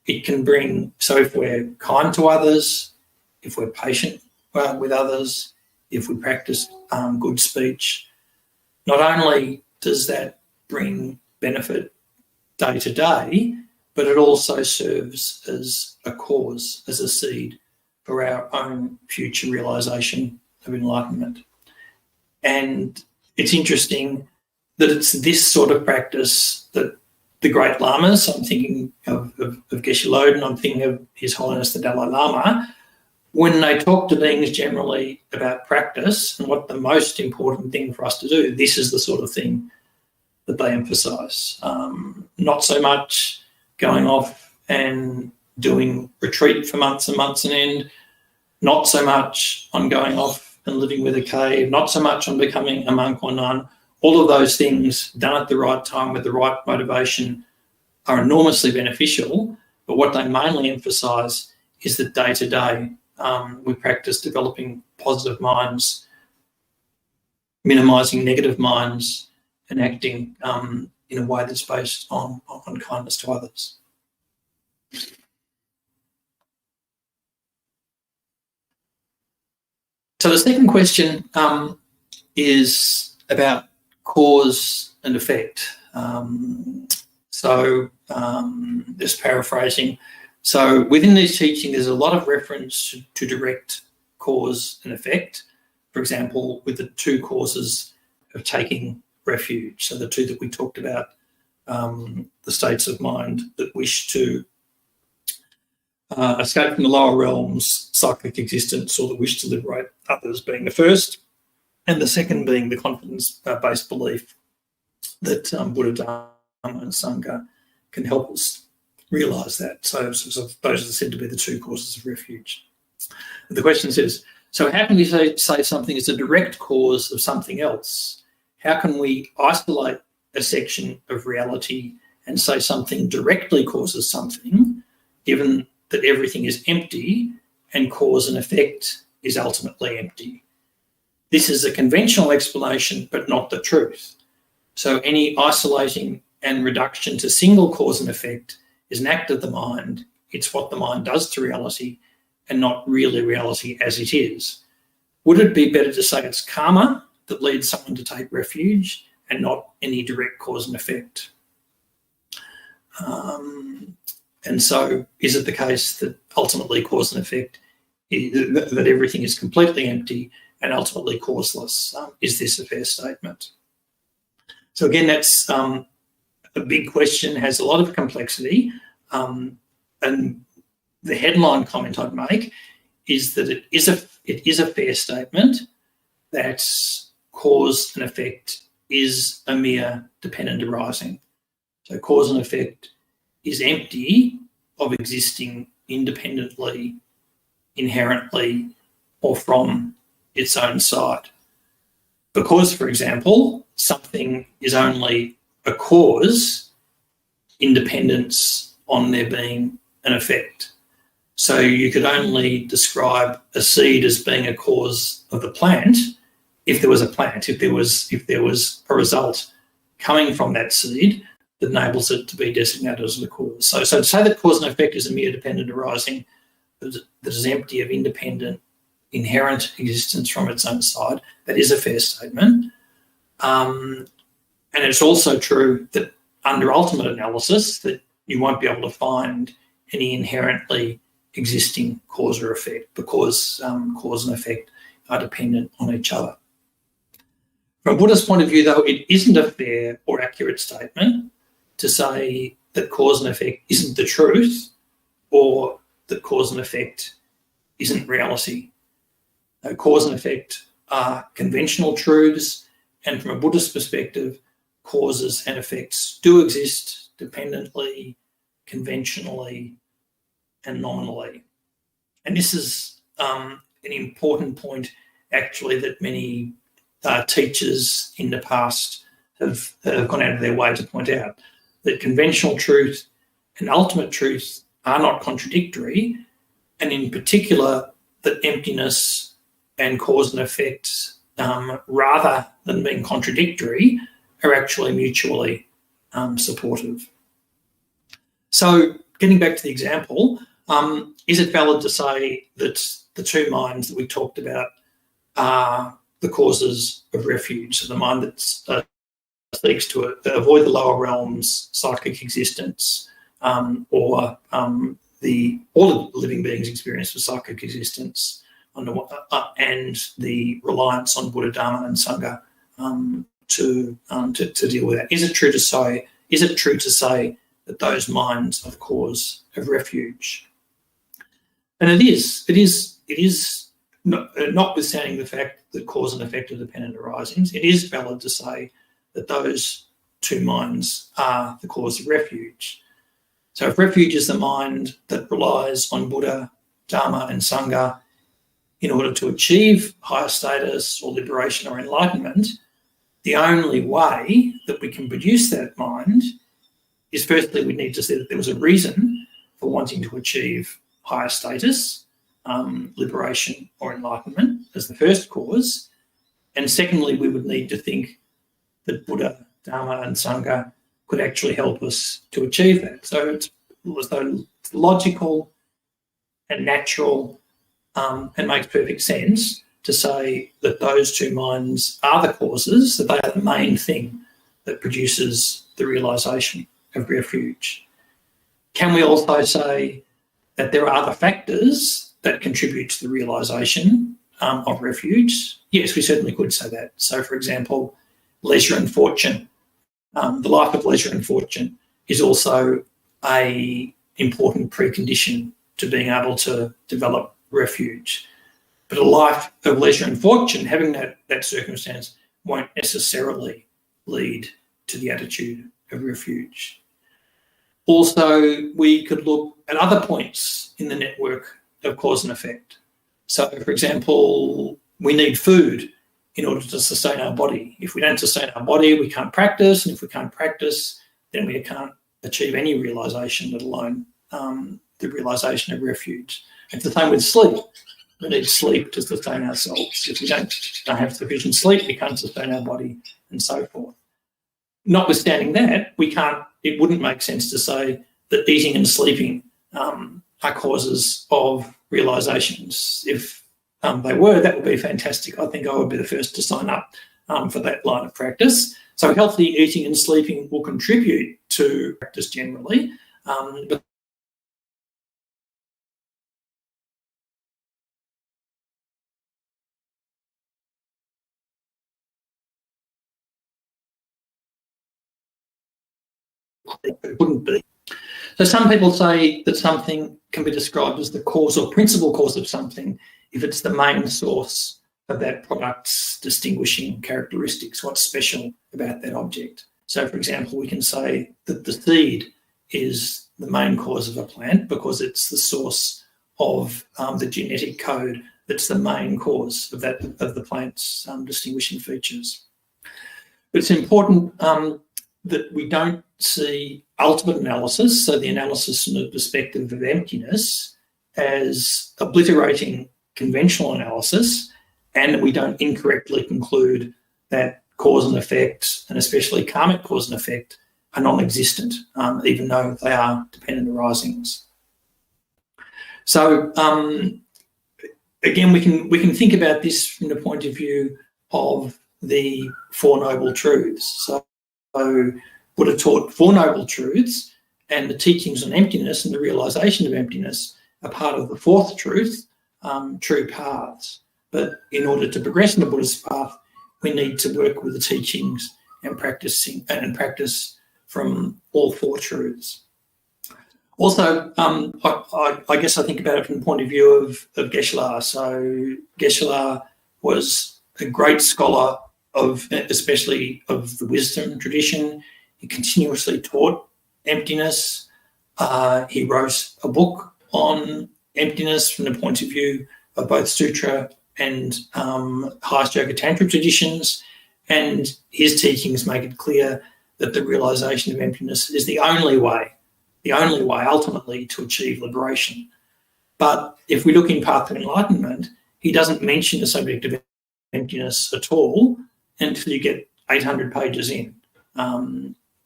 It can bring, so if we're kind to others, if we're patient with others, if we practice good speech, not only does that bring benefit day to day, but it also serves as a cause, as a seed for our own future realisation of enlightenment. And it's interesting that it's this sort of practice that the great lamas, I'm thinking of Geshe Loden, I'm thinking of His Holiness the Dalai Lama, when they talk to beings generally about practice and what the most important thing for us to do, this is the sort of thing that they emphasise. Not so much going off and doing retreat for months and months on end, not so much on going off and living with a cave, not so much on becoming a monk or nun. All of those things done at the right time with the right motivation are enormously beneficial, but what they mainly emphasise is that day to day we practice developing positive minds, minimising negative minds, and acting in a way that's based on kindness to others. So the second question is about cause and effect. Just paraphrasing. So within this teaching, there's a lot of reference to direct cause and effect. For example, with the two causes of taking refuge. So the two that we talked about, the states of mind that wish to escape from the lower realms, psychic existence, or the wish to liberate others being the first, and the second being the confidence-based belief that Buddha, Dharma and Sangha can help us realise that. So those are said to be the two causes of refuge. The question says, so how can we say something is a direct cause of something else? How can we isolate a section of reality and say something directly causes something, given that everything is empty and cause and effect is ultimately empty? This is a conventional explanation, but not the truth. So any isolating and reduction to single cause and effect is an act of the mind. It's what the mind does to reality and not really reality as it is. Would it be better to say it's karma that leads someone to take refuge and not any direct cause and effect? And so is it the case that ultimately cause and effect, that everything is completely empty and ultimately causeless? Is this a fair statement? So again, that's a big question, has a lot of complexity. And the headline comment I'd make is that it is a fair statement that cause and effect is a mere dependent arising. So cause and effect is empty of existing independently, inherently, or from its own side. Because, for example, something is only a cause in dependence on there being an effect. So you could only describe a seed as being a cause of the plant if there was a plant, if there was a result coming from that seed that enables it to be designated as the cause. So to say that cause and effect is a mere dependent arising that is empty of independent, inherent existence from its own side, that is a fair statement. And it's also true that under ultimate analysis that you won't be able to find any inherently existing cause or effect because cause and effect are dependent on each other. From a Buddhist point of view, though, it isn't a fair or accurate statement to say that cause and effect isn't the truth or that cause and effect isn't reality. Cause and effect are conventional truths, and from a Buddhist perspective, causes and effects do exist dependently, conventionally, and nominally. And this is an important point, actually, that many teachers in the past have gone out of their way to point out, that conventional truth and ultimate truth are not contradictory, and in particular that emptiness and cause and effect, rather than being contradictory, are actually mutually supportive. So getting back to the example, is it valid to say that the two minds that we talked about are the causes of refuge? So the mind that seeks to avoid the lower realms, psychic existence, or all of living beings' experience of psychic existence, and the reliance on Buddha, Dharma, and Sangha to deal with that. Is it true to say that those minds of cause have refuge? And it is notwithstanding the fact that cause and effect are dependent arisings, it is valid to say that those two minds are the cause of refuge. So if refuge is the mind that relies on Buddha, Dharma, and Sangha in order to achieve higher status or liberation or enlightenment, the only way that we can produce that mind is, firstly, we need to see that there was a reason for wanting to achieve higher status, liberation or enlightenment as the first cause. And secondly, we would need to think that Buddha, Dharma and Sangha could actually help us to achieve that. So it's logical and natural and makes perfect sense to say that those two minds are the causes, that they are the main thing that produces the realisation of refuge. Can we also say that there are other factors that contribute to the realisation of refuge? Yes, we certainly could say that. So, for example, leisure and fortune. The life of leisure and fortune is also an important precondition to being able to develop refuge. But a life of leisure and fortune, having that circumstance, won't necessarily lead to the attitude of refuge. Also, we could look at other points in the network of cause and effect. So, for example, we need food in order to sustain our body. If we don't sustain our body, we can't practice, and if we can't practice, then we can't achieve any realisation, let alone the realisation of refuge. It's the same with sleep. We need sleep to sustain ourselves. If we don't have sufficient sleep, we can't sustain our body, and so forth. Notwithstanding that, it wouldn't make sense to say that eating and sleeping are causes of realisations. If they were, that would be fantastic. I think I would be the first to sign up for that line of practice. So healthy eating and sleeping will contribute to practice generally, but it wouldn't be. So some people say that something can be described as the cause or principal cause of something if it's the main source of that product's distinguishing characteristics, what's special about that object. So, for example, we can say that the seed is the main cause of a plant because it's the source of the genetic code that's the main cause of the plant's distinguishing features. But it's important that we don't see ultimate analysis, so the analysis from the perspective of emptiness, as obliterating conventional analysis, and that we don't incorrectly conclude that cause and effect, and especially karmic cause and effect, are non-existent, even though they are dependent arisings. So again, we can think about this from the point of view of the Four Noble Truths. So Buddha taught Four Noble Truths, and the teachings on emptiness and the realisation of emptiness are part of the fourth truth, true paths. But in order to progress in the Buddhist path, we need to work with the teachings and practice from all four truths. Also, I guess I think about it from the point of view of Geshe Loden. So Geshe Loden was a great scholar especially of the wisdom tradition. He continuously taught emptiness. He wrote a book on emptiness from the point of view of both sutra and highest yoga tantra traditions, and his teachings make it clear that the realisation of emptiness is the only way ultimately to achieve liberation. But if we look in Path to Enlightenment, he doesn't mention the subject of emptiness at all until you get 800 pages in,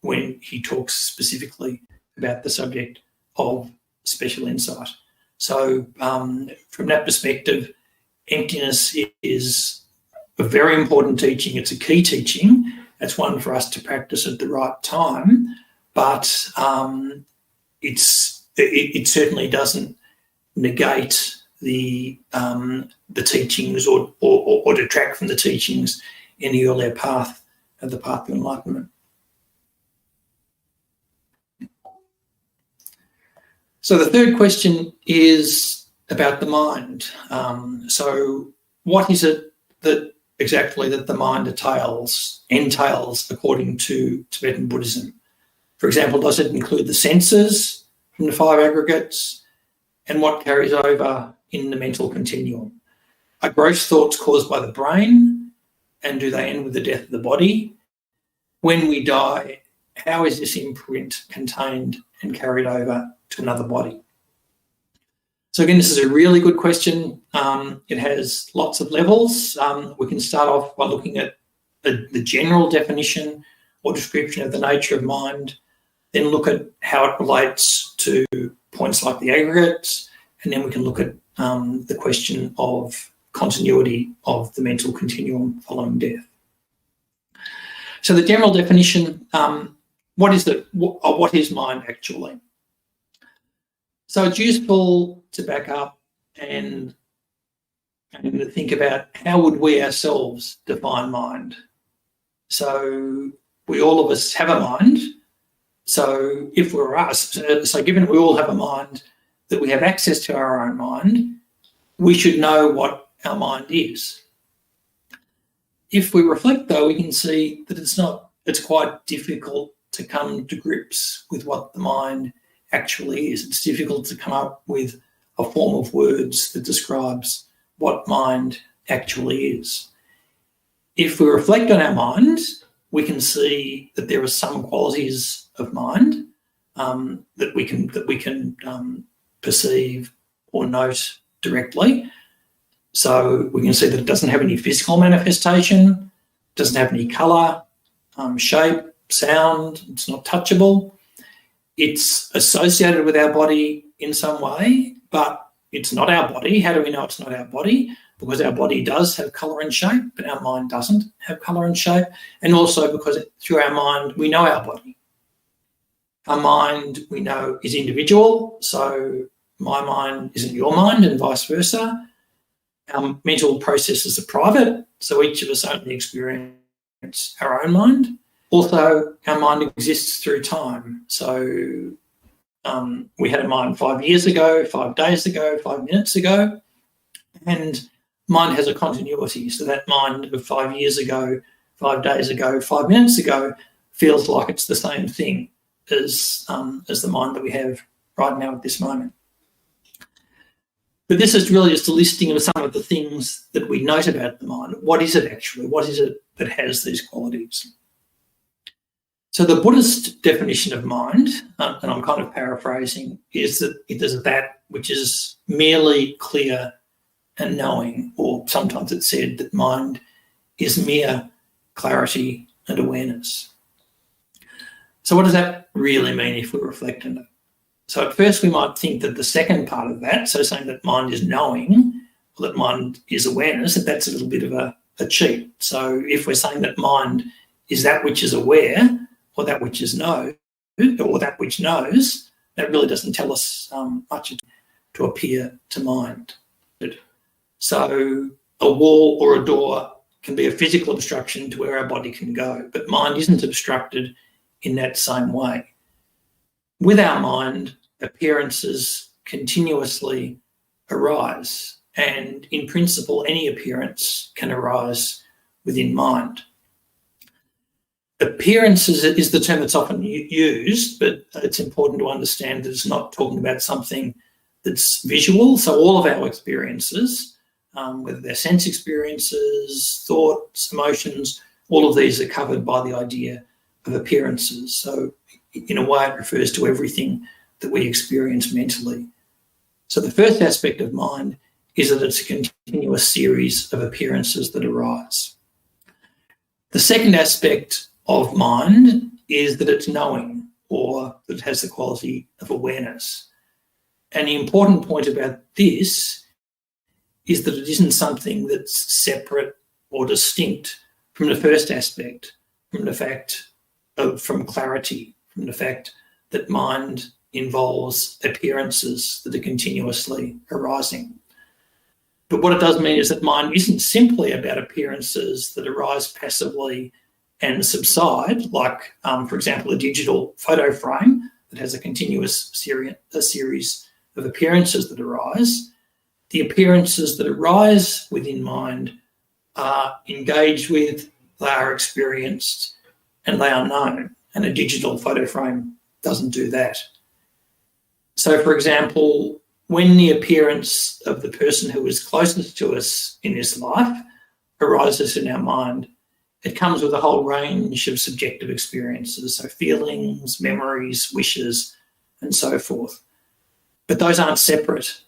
when he talks specifically about the subject of special insight. So from that perspective, emptiness is a very important teaching. It's a key teaching. It's one for us to practice at the right time, but it certainly doesn't negate the teachings or detract from the teachings in the earlier path of the Path to Enlightenment. So the third question is about the mind. So what is it that exactly that the mind entails according to Tibetan Buddhism? For example, does it include the senses from the five aggregates, and what carries over in the mental continuum? Are gross thoughts caused by the brain, and do they end with the death of the body? When we die, how is this imprint contained and carried over to another body? So again, this is a really good question. It has lots of levels. We can start off by looking at the general definition or description of the nature of mind, then look at how it relates to points like the aggregates, and then we can look at the question of continuity of the mental continuum following death. So the general definition, what is mind actually? So it's useful to back up and to think about how would we ourselves define mind. So all of us have a mind. So if we're us, so given we all have a mind, that we have access to our own mind, we should know what our mind is. If we reflect, though, we can see that it's quite difficult to come to grips with what the mind actually is. It's difficult to come up with a form of words that describes what mind actually is. If we reflect on our mind, we can see that there are some qualities of mind that we can perceive or note directly. So we can see that it doesn't have any physical manifestation, doesn't have any colour, shape, sound, it's not touchable. It's associated with our body in some way, but it's not our body. How do we know it's not our body? Because our body does have colour and shape, but our mind doesn't have colour and shape. And also because through our mind, we know our body. Our mind, we know, is individual, so my mind isn't your mind and vice versa. Our mental processes are private, so each of us only experience our own mind. Also, our mind exists through time. So we had a mind 5 years ago, 5 days ago, 5 minutes ago, and mind has a continuity. So that mind of 5 years ago, 5 days ago, 5 minutes ago feels like it's the same thing as the mind that we have right now at this moment. But this is really just a listing of some of the things that we note about the mind. What is it actually? What is it that has these qualities? So the Buddhist definition of mind, and I'm kind of paraphrasing, is that it is that which is merely clear and knowing, or sometimes it's said that mind is mere clarity and awareness. So what does that really mean if we reflect on it? So at first we might think that the second part of that, so saying that mind is knowing, or that mind is awareness, that's a little bit of a cheat. So if we're saying that mind is that which is aware, or that which is known, or that which knows, that really doesn't tell us much to appear to mind. So a wall or a door can be a physical obstruction to where our body can go, but mind isn't obstructed in that same way. With our mind, appearances continuously arise, and in principle, any appearance can arise within mind. Appearances is the term that's often used, but it's important to understand that it's not talking about something that's visual. So all of our experiences, whether they're sense experiences, thoughts, emotions, all of these are covered by the idea of appearances. So in a way, it refers to everything that we experience mentally. So the first aspect of mind is that it's a continuous series of appearances that arise. The second aspect of mind is that it's knowing, or that it has the quality of awareness. And the important point about this is that it isn't something that's separate or distinct from the first aspect, from the fact of, from clarity, from the fact that mind involves appearances that are continuously arising. But what it does mean is that mind isn't simply about appearances that arise passively and subside, like, for example, a digital photo frame that has a continuous series of appearances that arise. The appearances that arise within mind are engaged with, they are experienced, and they are known. And a digital photo frame doesn't do that. So, for example, when the appearance of the person who is closest to us in this life arises in our mind, it comes with a whole range of subjective experiences, so feelings, memories, wishes, and so forth. But those aren't separate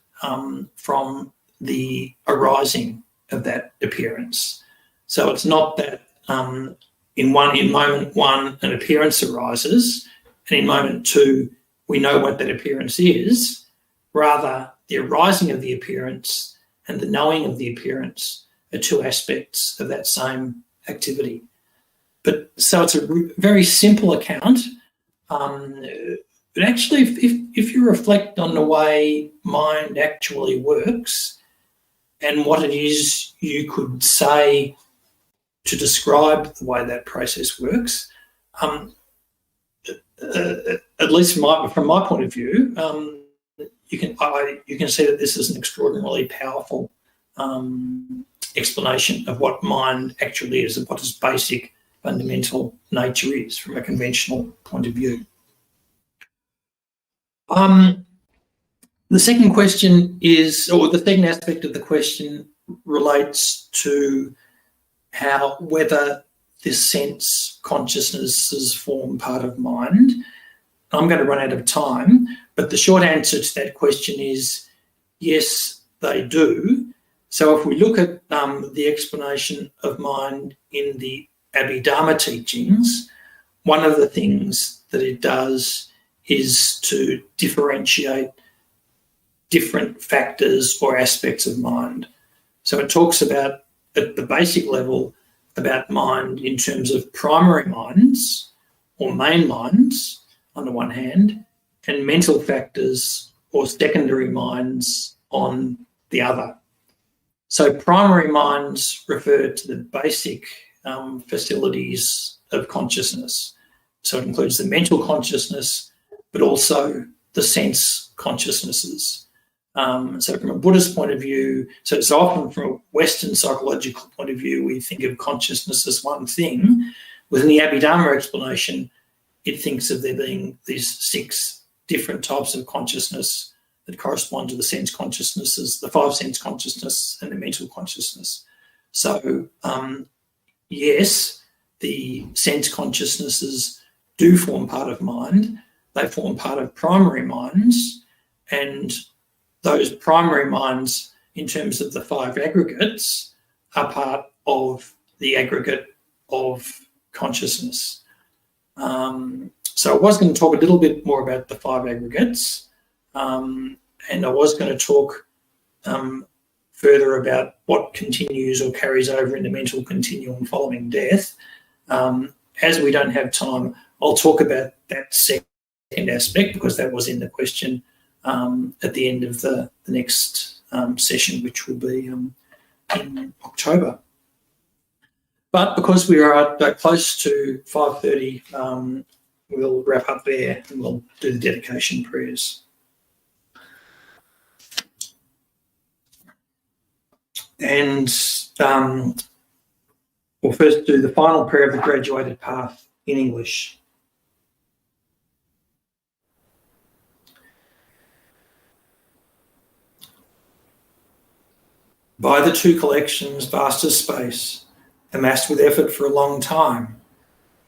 from the arising of that appearance. So it's not that in moment one an appearance arises, and in moment two we know what that appearance is. Rather, the arising of the appearance and the knowing of the appearance are two aspects of that same activity. But so it's a very simple account. But actually, if you reflect on the way mind actually works and what it is you could say to describe the way that process works, at least from my point of view, you can see that this is an extraordinarily powerful explanation of what mind actually is and what its basic fundamental nature is from a conventional point of view. The second question is, or the second aspect of the question relates to whether this sense consciousnesses form part of mind. I'm going to run out of time, but the short answer to that question is yes, they do. So if we look at the explanation of mind in the Abhidharma teachings, one of the things that it does is to differentiate different factors or aspects of mind. So it talks about, at the basic level, about mind in terms of primary minds or main minds on the one hand, and mental factors or secondary minds on the other. So primary minds refer to the basic facilities of consciousness. So it includes the mental consciousness, but also the sense consciousnesses. So from a Buddhist point of view, so often from a Western psychological point of view, we think of consciousness as one thing. Within the Abhidharma explanation, it thinks of there being these 6 different types of consciousness that correspond to the sense consciousnesses, the 5 sense consciousness and the mental consciousness. So yes, the sense consciousnesses do form part of mind. They form part of primary minds, and those primary minds, in terms of the 5 aggregates, are part of the aggregate of consciousness. So I was going to talk a little bit more about the 5 aggregates, and I was going to talk further about what continues or carries over in the mental continuum following death. As we don't have time, I'll talk about that second aspect because that was in the question at the end of the next session, which will be in October. But because we are close to 5:30, we'll wrap up there and we'll do the dedication prayers. And we'll first do the final prayer of the graduated path in English. By the 2 collections, vast as space, amassed with effort for a long time,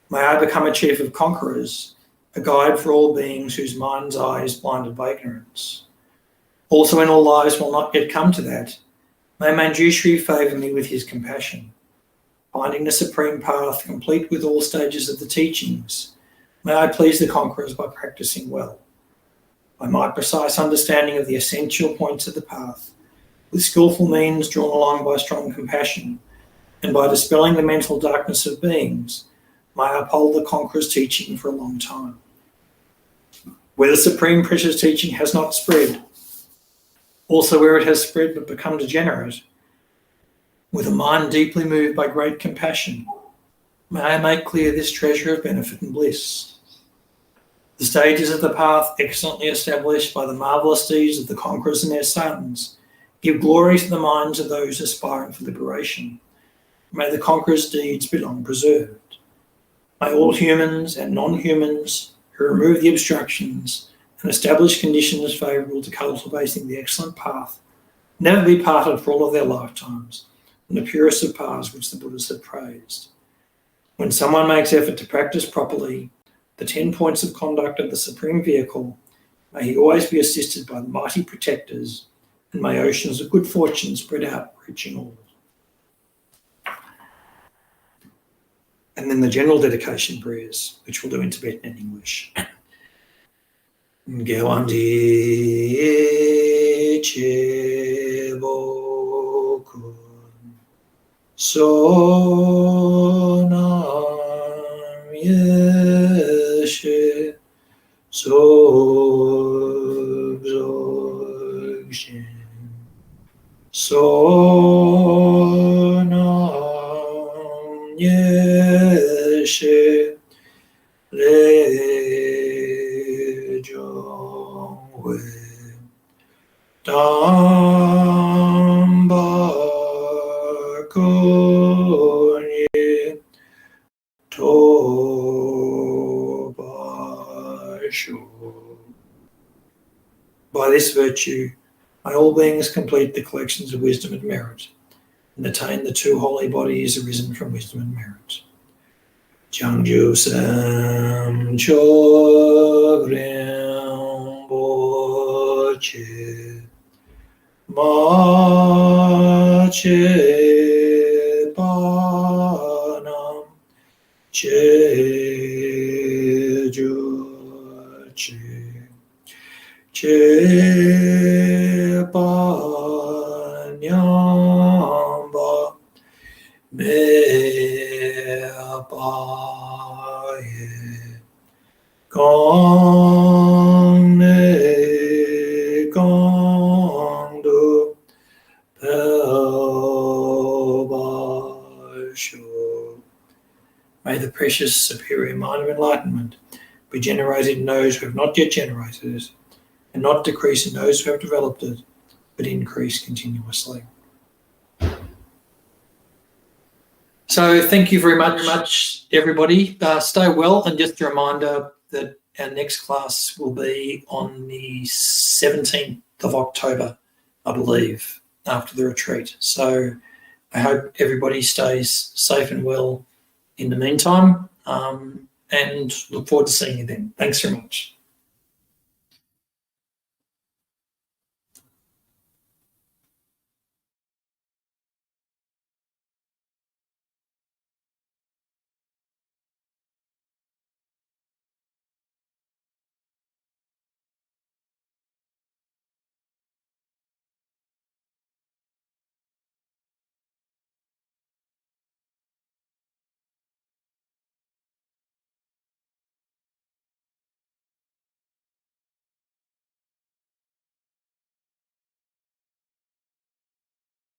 may I become a chief of conquerors, a guide for all beings whose mind's eye is blinded by ignorance. Also in all lives will not yet come to that, may Manjushri favour me with his compassion. Finding the supreme path complete with all stages of the teachings, may I please the conquerors by practising well. By my precise understanding of the essential points of the path, with skillful means drawn along by strong compassion, and by dispelling the mental darkness of beings, may I uphold the conqueror's teaching for a long time. Where the supreme precious teaching has not spread, also where it has spread but become degenerate, with a mind deeply moved by great compassion, may I make clear this treasure of benefit and bliss. The stages of the path excellently established by the marvellous deeds of the conquerors and their sons give glory to the minds of those aspiring for liberation. May the conqueror's deeds be long preserved. May all humans and non-humans who remove the obstructions and establish conditions favourable to cultivating the excellent path never be parted for all of their lifetimes from the purest of paths which the Buddhas have praised. When someone makes effort to practice properly the 10 points of conduct of the Supreme Vehicle, may he always be assisted by the mighty protectors, and may oceans of good fortune spread out, reaching all. And then the general dedication prayers, which we'll do in Tibetan and English. Gewandi chebokun sonam yeshe sobzogshen sonam yeshe le jongwe Damba Kunye Toba Shu. By this virtue, may all beings complete the collections of wisdom and merit, and attain the two holy bodies arisen from wisdom and merit. Jangju Sam Chogrim Boche Ma Che Panam Che Ju Che Panyamba Me Apaye Gong Ne Gong Du Pel Ba Shu. May the precious superior mind of enlightenment be generated in those who have not yet generated it, and not decrease in those who have developed it, but increase continuously. So thank you very much everybody. Stay well, and just a reminder that our next class will be on the 17th of October, I believe, after the retreat. So I hope everybody stays safe and well in the meantime, and look forward to seeing you then. Thanks very much.